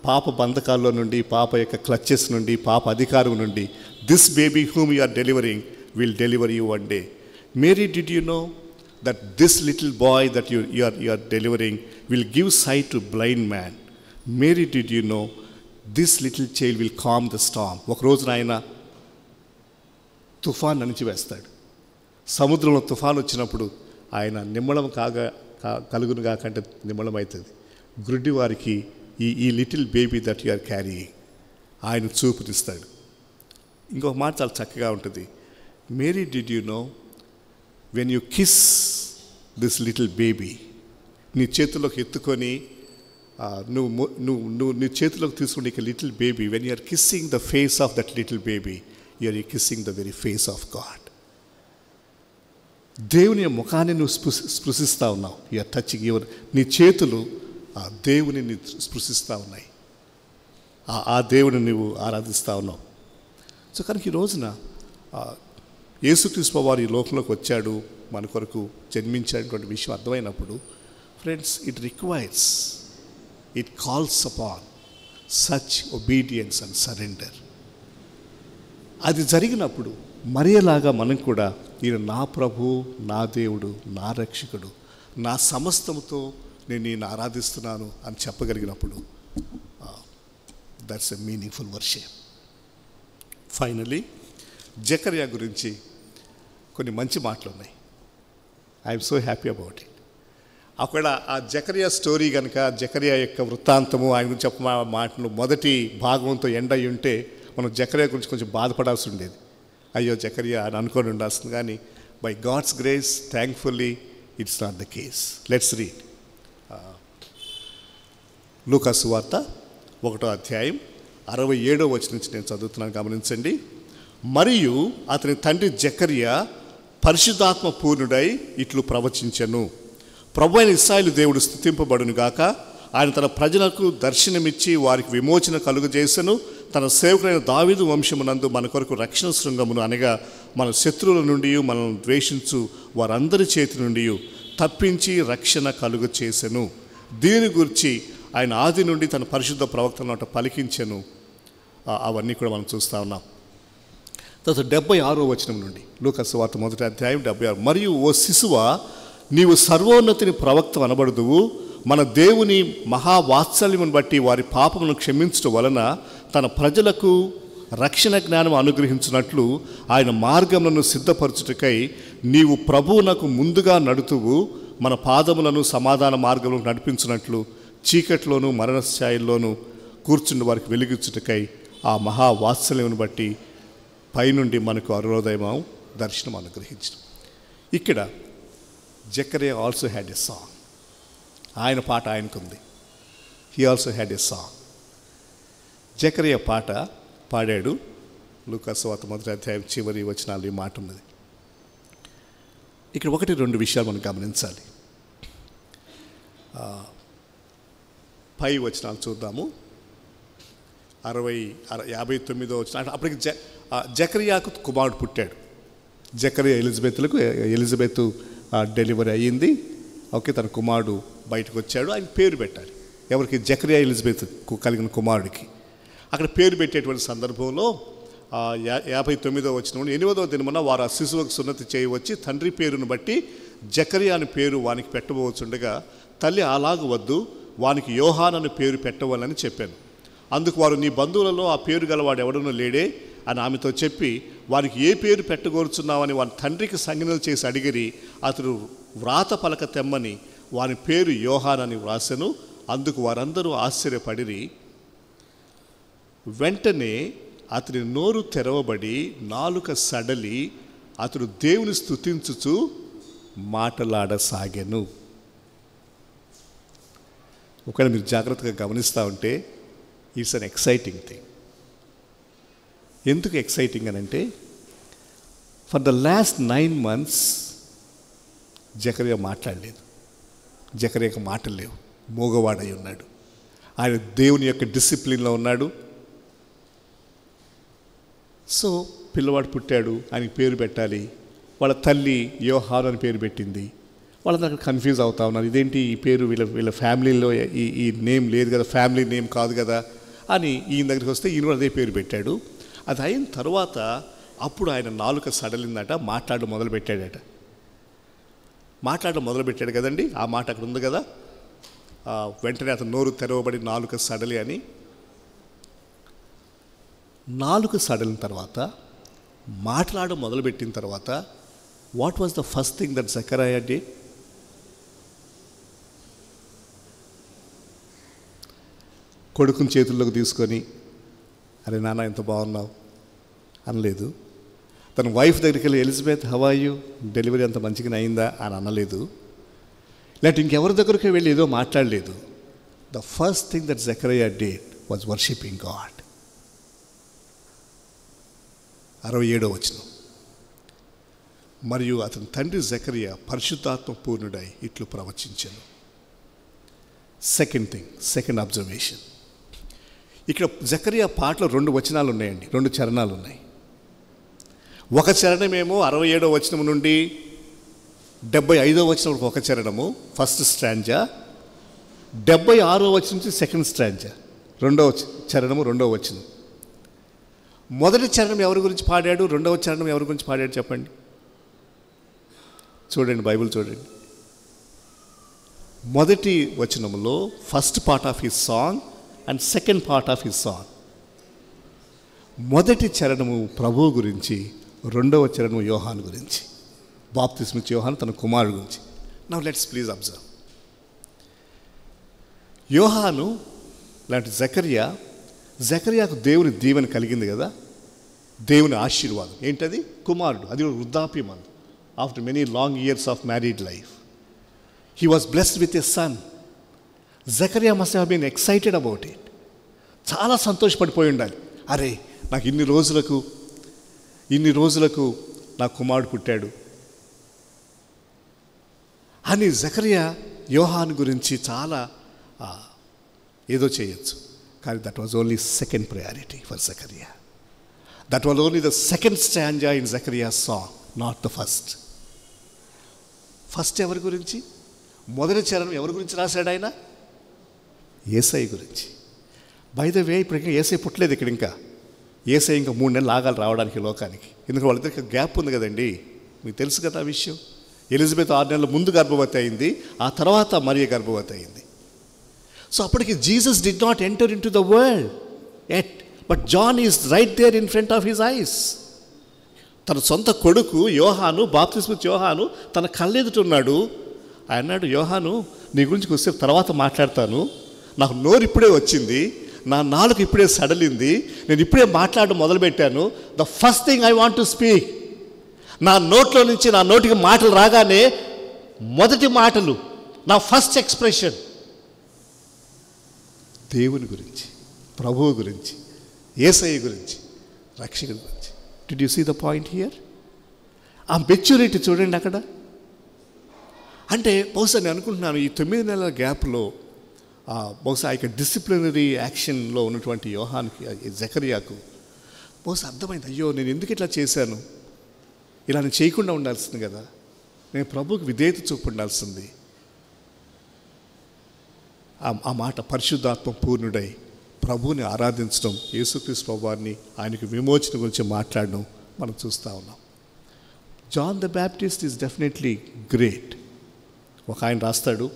పాప బంధకాల్లో నుండి, పాప యొక్క క్లచెస్ నుండి, పాప అధికారం నుండి. This baby whom you are delivering will deliver you one day. Mary, did you know that this little boy that you are delivering will give sight to blind man? Mary, did you know this little child will calm the storm. ఒక రోజున ఆయన తుఫాన్ అణిచివేస్తాడు. సముద్రంలో తుఫాన్ వచ్చినప్పుడు ఆయన నిమ్మళం కలుగును కాకంటే నిమ్మళం అవుతుంది. గ్రుడ్డి వారికి ఈ little baby that you are carrying ఆయన చూపునిస్తాడు. ఇంకొక మాట చాలా చక్కగా ఉంటుంది. Mary, did you know when you kiss this little baby, నీ చేతిలోకి ఎత్తుకొని నువ్వు నీ చేతిలోకి తీసుకుని ఇక little baby, when you are kissing the face of that little baby, you are kissing the very face of God. దేవుని ముఖాన్ని నువ్వు స్పృశిస్తూ ఉన్నావు. యు ఆర్ టచింగ్ యువర్, నీ చేతులు ఆ దేవుని స్పృశిస్తూ ఉన్నాయి. ఆ దేవుని నువ్వు ఆరాధిస్తూ ఉన్నావు. సో కనుక ఈ రోజున యేసుక్రీస్తు వారు ఈ లోకంలోకి వచ్చాడు, మన కొరకు జన్మించేటువంటి విషయం అర్థమైనప్పుడు, friends, it requires, it calls upon such obedience and surrender. అది జరిగినప్పుడు మరియలాగా మనం కూడా ఈయన నా ప్రభు, నా దేవుడు, నా రక్షకుడు, నా సమస్తముతో నేను ఈయన ఆరాధిస్తున్నాను అని చెప్పగలిగినప్పుడు that's a meaningful worship. Finally జకర్యా గురించి కొన్ని మంచి మాటలు ఉన్నాయి. I'm so happy about it. అక్కడ ఆ జకర్యా స్టోరీ కనుక, జకర్యా యొక్క వృత్తాంతము, ఆయన గురించి చెప్ప మాటలు మొదటి భాగంతో ఎండ్ అయి ఉంటే మనం జకర్యా గురించి కొంచెం బాధపడాల్సి ఉండేది. అయ్యో జకర్యా అని అనుకొని ఉండాల్సింది. కానీ by God's grace thankfully it's not the case. Let's read లూకా సువార్త 1వ అధ్యాయం 67వ వచనం నుంచి నేను చదువుతున్నాను, గమనించండి. మరియు అతని తండ్రి జకర్యా పరిశుద్ధాత్మ పూర్ణుడై ఇట్లు ప్రవచించెను. ప్రభు అయిన ఇశ్రాయేలు దేవుడు స్తుతింపబడును గాక. ఆయన తన ప్రజలకు దర్శనమిచ్చి వారికి విమోచన కలుగజేసెను. తన సేవకులైన దావీదు వంశమునందు మన కొరకు రక్షణ శృంగమును, అనగా మన శత్రువుల నుండి, మనల్ని ద్వేషించు వారందరి చేతి నుండి తప్పించి రక్షణ కలుగ చేసెను. దీని గురించి ఆయన ఆది నుండి తన పరిశుద్ధ ప్రవక్తలను పలికించెను. అవన్నీ కూడా మనం చూస్తూ ఉన్నాం. తర్వాత 76వ వచనం నుండి లూకా సువార్త 1వ అధ్యాయం 76. మరియు ఓ శిశువా, నీవు సర్వోన్నతిని ప్రవక్త అనబడుదువు. మన దేవుని మహావాత్సల్యమును బట్టి వారి పాపమును క్షమించడం వలన తన ప్రజలకు రక్షణ జ్ఞానం అనుగ్రహించినట్లు ఆయన మార్గములను సిద్ధపరచుటకై నీవు ప్రభువునకు ముందుగా నడుతువు. మన పాదములను సమాధాన మార్గంలో నడిపించినట్లు చీకట్లోనూ మరణఛాయల్లోనూ కూర్చున్న వారికి వెలిగించుటకై ఆ మహావాత్సల్యమును బట్టి పైనుండి మనకు అరుణోదయం దర్శనం అనుగ్రహించడం. ఇక్కడ జకర్యా ఆల్సో హ్యాడ్ ఎ సాంగ్. ఆయన పాట ఆయనకుంది. He also had a song. జకర్యా పాట పాడాడు. లూకా సువార్త 1వ అధ్యాయం చివరి వచనాలు ఈ మాట ఉన్నది. ఇక్కడ 1-2 విషయాలు మనం గమనించాలి. పై వచనాలు చూద్దాము. 59వ వచనం. అప్పటికి జకర్యాకు కుమారుడు పుట్టాడు. జకర్యా ఎలిజబెత్ డెలివరీ అయ్యింది. ఓకే, తన కుమారుడు బయటకు వచ్చాడు. ఆయన పేరు పెట్టాలి. ఎవరికి? జకర్యా ఎలిజబెత్ కలిగిన కుమారుడికి. అక్కడ పేరు పెట్టేటువంటి సందర్భంలో 59వ వచనం, 8వ దినమున వారు ఆ శిశువుకు సున్నతి చేయవచ్చి తండ్రి పేరును బట్టి జకర్యా అని పేరు వానికి పెట్టబోచుండగా తల్లి అలాగ వద్దు, వానికి యోహాన్ అని పేరు పెట్టవాలని చెప్పాను. అందుకు వారు, నీ బంధువులలో ఆ పేరు గలవాడు ఎవడనూ లేడే అని ఆమెతో చెప్పి వారికి ఏ పేరు పెట్టగోరుచున్నావని వారి తండ్రికి సంజ్ఞలు చేసి అడిగిరి. అతడు వ్రాత పలక తెమ్మని వాని పేరు యోహాన్ అని వ్రాసెను. అందుకు వారందరూ ఆశ్చర్యపడిరి. వెంటనే అతని నోరు తెరవబడి నాలుక సడలి అతడు దేవుని స్తుతించుచు మాటలాడసాగెను. ఒకవేళ మీరు జాగ్రత్తగా గమనిస్తూ ఉంటే ఇట్స్ అన్ ఎక్సైటింగ్ థింగ్. ఎందుకు ఎక్సైటింగ్ అని అంటే, ఫర్ ద లాస్ట్ 9 months జకర్యా మాట్లాడలేదు. జకర్యాకు మాటలు లేవు. మూగవాడై ఉన్నాడు. ఆయన దేవుని యొక్క డిసిప్లిన్లో ఉన్నాడు. సో పిల్లవాడు పుట్టాడు, ఆయనకి పేరు పెట్టాలి. వాళ్ళ తల్లి యోహాన్ అని పేరు పెట్టింది. వాళ్ళందరూ అక్కడ కన్ఫ్యూజ్ అవుతా ఉన్నారు. ఇదేంటి ఈ పేరు, వీళ్ళ ఫ్యామిలీలో ఈ నేమ్ లేదు కదా, ఫ్యామిలీ నేమ్ కాదు కదా అని ఈయన దగ్గరికి వస్తే ఈయన కూడా అదే పేరు పెట్టాడు. అది అయిన తర్వాత అప్పుడు ఆయన నాలుక సడలిందట, మాట్లాడడం మొదలుపెట్టాడట. మాట్లాడడం మొదలుపెట్టాడు కదండి, ఆ మాట అక్కడ ఉంది కదా. వెంటనే అతను నోరు తెరవబడి నాలుక సడలి అని. నాలుక సడలిన తర్వాత, మాట్లాడడం మొదలుపెట్టిన తర్వాత, what was the first thing that Zechariah did? కొడుకుని చేతుల్లోకి తీసుకొని, అరే నాన్న ఎంత బాగున్నావు అనలేదు. తన వైఫ్ దగ్గరికి వెళ్ళి, Elizabeth how are you, delivery అంత మంచిగా అయిందా అని అనలేదు. లేకపోతే ఇంకెవరి దగ్గరికి వెళ్ళి ఏదో మాట్లాడలేదు. The first thing that Zechariah did was worshipping God. 67వ వచనం. మరియు అతని తండ్రి జకరియా పరిశుద్ధాత్మ పూర్ణుడై ఇట్లు ప్రవచించెను. Second thing, second observation. ఇక్కడ జకరియా పాటలో 2 వచనాలు ఉన్నాయండి, 2 చరణాలు ఉన్నాయి. ఒక చరణమేమో 67వ వచనం నుండి 75వ వచనం వరకు ఒక చరణము, ఫస్ట్ స్ట్రాంజా. 76వ వచనం నుంచి సెకండ్ స్ట్రాంజా, రెండవ చరణము, 2వ వచనం. మొదటి చరణం ఎవరి గురించి పాడాడు, 2వ చరణం ఎవరి గురించి పాడాడు చెప్పండి. చూడండి, బైబిల్ చూడండి. మొదటి వచనంలో first part of his song and second part of his song. మొదటి చరణము ప్రభువు గురించి, 2వ చరణము యోహాను గురించి, బాప్తిస్మిచ్చే యోహాను తన కుమారుడు గురించి. Now let's please observe. యోహాను లాంటి జకర్యాకు దేవుని దీవెన కలిగింది కదా, దేవుని ఆశీర్వాదం. ఏంటది? కుమారుడు. అది వృద్ధాప్యం అందు. After many long years of married life he was blessed with a son. Zachariah must have been excited about it. చాలా సంతోషపడిపోయి ఉండాలి. అరే, నాకు ఇన్ని రోజులకు నా కుమారుడు పుట్టాడు అని జకర్యా యోహాను గురించి చాలా ఏదో చేయొచ్చు. కానీ that was only second priority for Zachariah. That was only the second stanza in Zachariah's song, not the first. First ఎవరి గురించి? మొదటి చరణం ఎవరి గురించి రాశాడు ఆయన? యేసయ్య గురించి. బై ద వే, ఇప్పుడు ఇంకా యేసయ్య పుట్టలేదు ఇక్కడ. ఇంకా యేసయ్య ఇంకా 3 నెలలు ఆగాలి రావడానికి లోకానికి. ఎందుకంటే వాళ్ళిద్దరికి గ్యాప్ ఉంది కదండి, మీకు తెలుసు కదా ఆ విషయం. ఎలిజబెత్ 6 నెలల ముందు గర్భవతి అయింది, ఆ తర్వాత మరియ గర్భవతి అయింది. సో అప్పటికి Jesus did not enter into the world at, but John is right there in front of his eyes. తన సొంత కొడుకు యోహాను, బాప్తిస్మిచ్చే యోహాను తన కళ్ళెదుటున్నాడు. ఆయన అన్నాడు, యోహాను నీ గురించి కొద్దిసేపు తర్వాత మాట్లాడతాను, నాకు నోరు ఇప్పుడే వచ్చింది, నా నాలుక ఇప్పుడే సడలింది, నేను ఇప్పుడే మాట్లాడడం మొదలుపెట్టాను. The first thing I want to speak, నా నోట్లో నుంచి నా నోటికి మాటలు రాగానే మొదటి మాటలు, నా ఫస్ట్ ఎక్స్ప్రెషన్ దేవుని గురించి, ప్రభువు గురించి, యేసయ్య గురించి, రక్షకుడి గురించి. Did you see the point here? ఆ మెచ్యూరిటీ చూడండి అక్కడ. అంటే బహుశా నేను అనుకుంటున్నాను ఈ 9 నెలల గ్యాప్లో బహుశా ఇక డిసిప్లినరీ యాక్షన్లో ఉన్నటువంటి యోహానికి, జకర్యాకు బహుశా అర్థమైంది, అయ్యో నేను ఎందుకు ఇట్లా చేశాను, ఇలా నేను చేయకుండా ఉండాల్సింది కదా, నేను ప్రభువుకి విధేయత చూపు ఉండాల్సింది. ఆ మాట పరిశుద్ధాత్మ పూర్ణుడై ప్రభువుని ఆరాధించడం, యేసుక్రీస్తు ప్రభువారిని, ఆయనకు విమోచన గురించి మాట్లాడడం మనం చూస్తూ ఉన్నాం. John the Baptist is definitely great. ఒక ఆయన రాస్తాడు,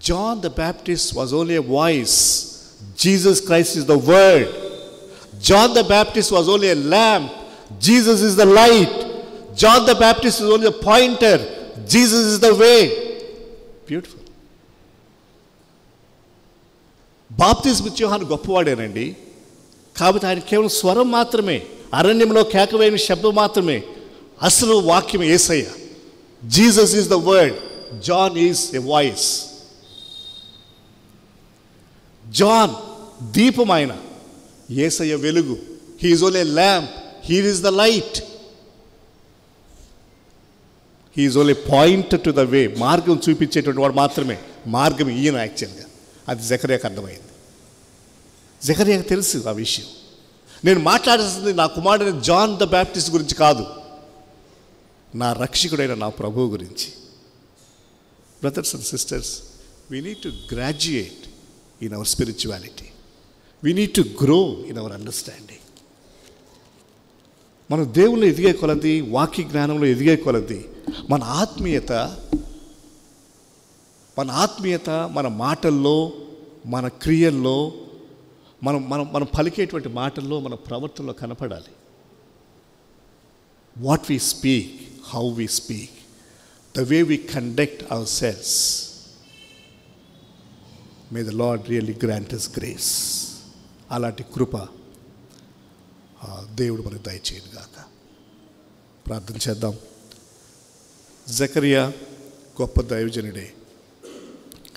John the Baptist was only a voice. Jesus Christ is the word. John the Baptist was only a lamp. Jesus is the light. John the Baptist is only a pointer. Jesus is the way. Beautiful. బాప్తిస్మిచ్చే యోహాను గొప్పవాడేనండి. కాబట్టి ఆయన కేవలం స్వరం మాత్రమే, అరణ్యంలో కేకవేయని శబ్దం మాత్రమే. అసలు వాక్యం యేసయ్య. Jesus is the word. John is a voice. John దీపం, ఆయన యేసయ్య వెలుగు. He is only a lamp. He is the light. He is only pointer to the way. మార్గం చూపించేటువంటి వాడు మాత్రమే. మార్గం ఈయన యాక్చువల్గా. అది జకర్యాకు అర్థమైంది. జకర్యాకు తెలుసు ఆ విషయం. నేను మాట్లాడాల్సింది నా కుమారుడైన జాన్ ద బ్యాప్టిస్ట్ గురించి కాదు, నా రక్షకుడైన నా ప్రభువు గురించి. Brothers and sisters, we need to graduate in our spirituality. We need to grow in our understanding. మనం దేవుళ్ళు ఎదిగే కొలది, వాక్య జ్ఞానంలో ఎదిగే కొలది మన ఆత్మీయత మన మాటల్లో, మన క్రియల్లో, మనం మనం మనం పలికేటువంటి మాటల్లో మన ప్రవర్తనలో కనపడాలి. What we speak, how we speak, the way we conduct hour cells. May the lord really grant us grace. అలాంటి కృప దేవుడు మనకు దయచేయను గాక. ప్రార్థన చేద్దాం. జకరియా గొప్ప దైవజనుడే,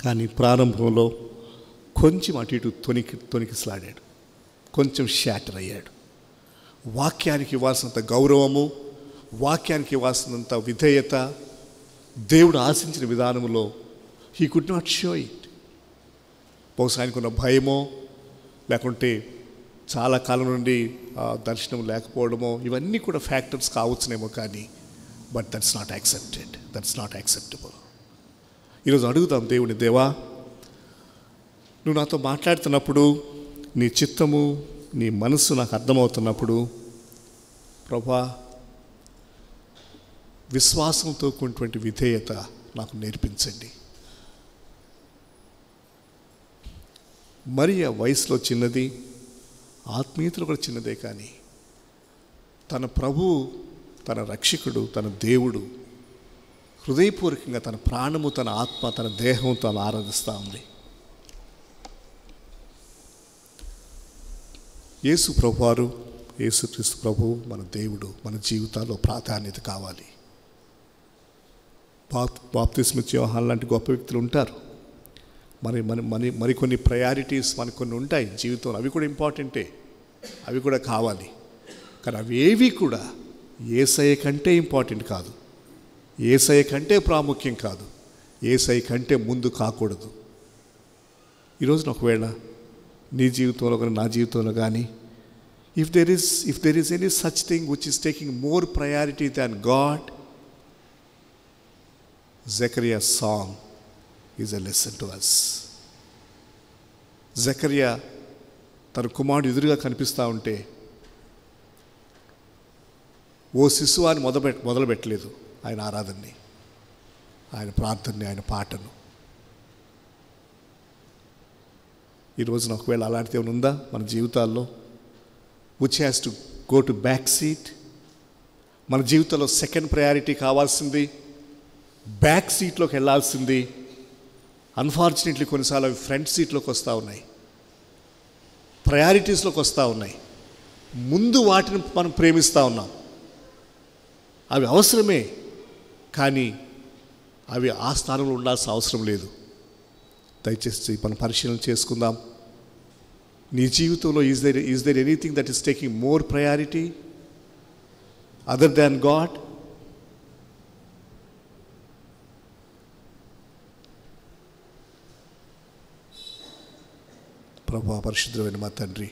కానీ ప్రారంభంలో కొంచెం అటు ఇటు తొణికిసలాడాడు, కొంచెం షాటర్ అయ్యాడు. వాక్యానికి ఇవ్వాల్సినంత గౌరవము, వాక్యానికి ఇవ్వాల్సినంత విధేయత, దేవుడు ఆశించిన విధానంలో he could not show it. బహుశా ఆయనకున్న భయమో, లేకుంటే చాలా కాలం నుండి దర్శనం లేకపోవడమో, ఇవన్నీ కూడా ఫ్యాక్టర్స్ కావచ్చునేమో, కానీ but that's not accepted, that's not acceptable. ఈరోజు అడుగుదాం దేవుని, దేవా నువ్వు నాతో మాట్లాడుతున్నప్పుడు, నీ చిత్తము, నీ మనస్సు నాకు అర్థమవుతున్నప్పుడు, ప్రభా విశ్వాసంతో కూడినటువంటి విధేయత నాకు నేర్పించండి. మరి ఆ వయసులో చిన్నది, ఆత్మీయతలో కూడా చిన్నదే, కానీ తన ప్రభువు, తన రక్షకుడు, తన దేవుడు హృదయపూర్వకంగా తన ప్రాణము, తన ఆత్మ, తన దేహం తాను ఆరాధిస్తూ ఉంది. యేసు ప్రభువారు, యేసుక్రీస్తు ప్రభువు మన దేవుడు మన జీవితాల్లో ప్రాధాన్యత కావాలి. బాప్తిస్మ యోహాను లాంటి గొప్ప వ్యక్తులు ఉంటారు. మరికొన్ని ప్రయారిటీస్ మనకు కొన్ని ఉంటాయి జీవితంలో, అవి కూడా ఇంపార్టెంటే, అవి కూడా కావాలి. కానీ అవి ఏవి కూడా యేసయ్య కంటే ఇంపార్టెంట్ కాదు, యేసయ్య కంటే ప్రాముఖ్యం కాదు, యేసయ్య కంటే ముందు కాకూడదు. ఈరోజున ఒకవేళ నీ జీవితంలో కానీ నా జీవితంలో కానీ if there is any such thing which is taking more priority than God, Zechariah song is a lesson to us. Zechariah తన కుమారుడు ఎదురుగా కనిపిస్తూ ఉంటే ఓ శిశువు అని మొదలుపెట్టలేదు ఆయన ఆరాధనని, ఆయన ప్రార్థనని, ఆయన పాటను. ఈరోజున ఒకవేళ అలాంటిది ఏమైనా ఉందా మన జీవితాల్లో, which has to go to back seat? మన జీవితంలో సెకండ్ ప్రయారిటీ కావాల్సింది, బ్యాక్ సీట్లోకి వెళ్ళాల్సింది అన్ఫార్చునేట్లీ కొన్నిసార్లు అవి ఫ్రంట్ సీట్లోకి వస్తూ ఉన్నాయి, ప్రయారిటీస్లోకి వస్తూ ఉన్నాయి. ముందు వాటిని మనం ప్రేమిస్తూ ఉన్నాం, అవి అవసరమే, కానీ అవి ఆ స్థానంలో ఉండాల్సిన అవసరం లేదు. దయచేసి మనం పరిశీలన చేసుకుందాం. నీ జీవితంలో is there anything that is taking more priority other than God? ప్రభువా, పరిశుద్ధమైన మా తండ్రి,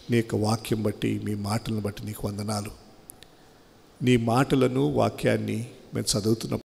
నీ యొక్క వాక్యం బట్టి, మీ మాటలను బట్టి నీకు వందనాలు. నీ మాటలను, వాక్యాన్ని మేము చదువుతున్నప్పుడు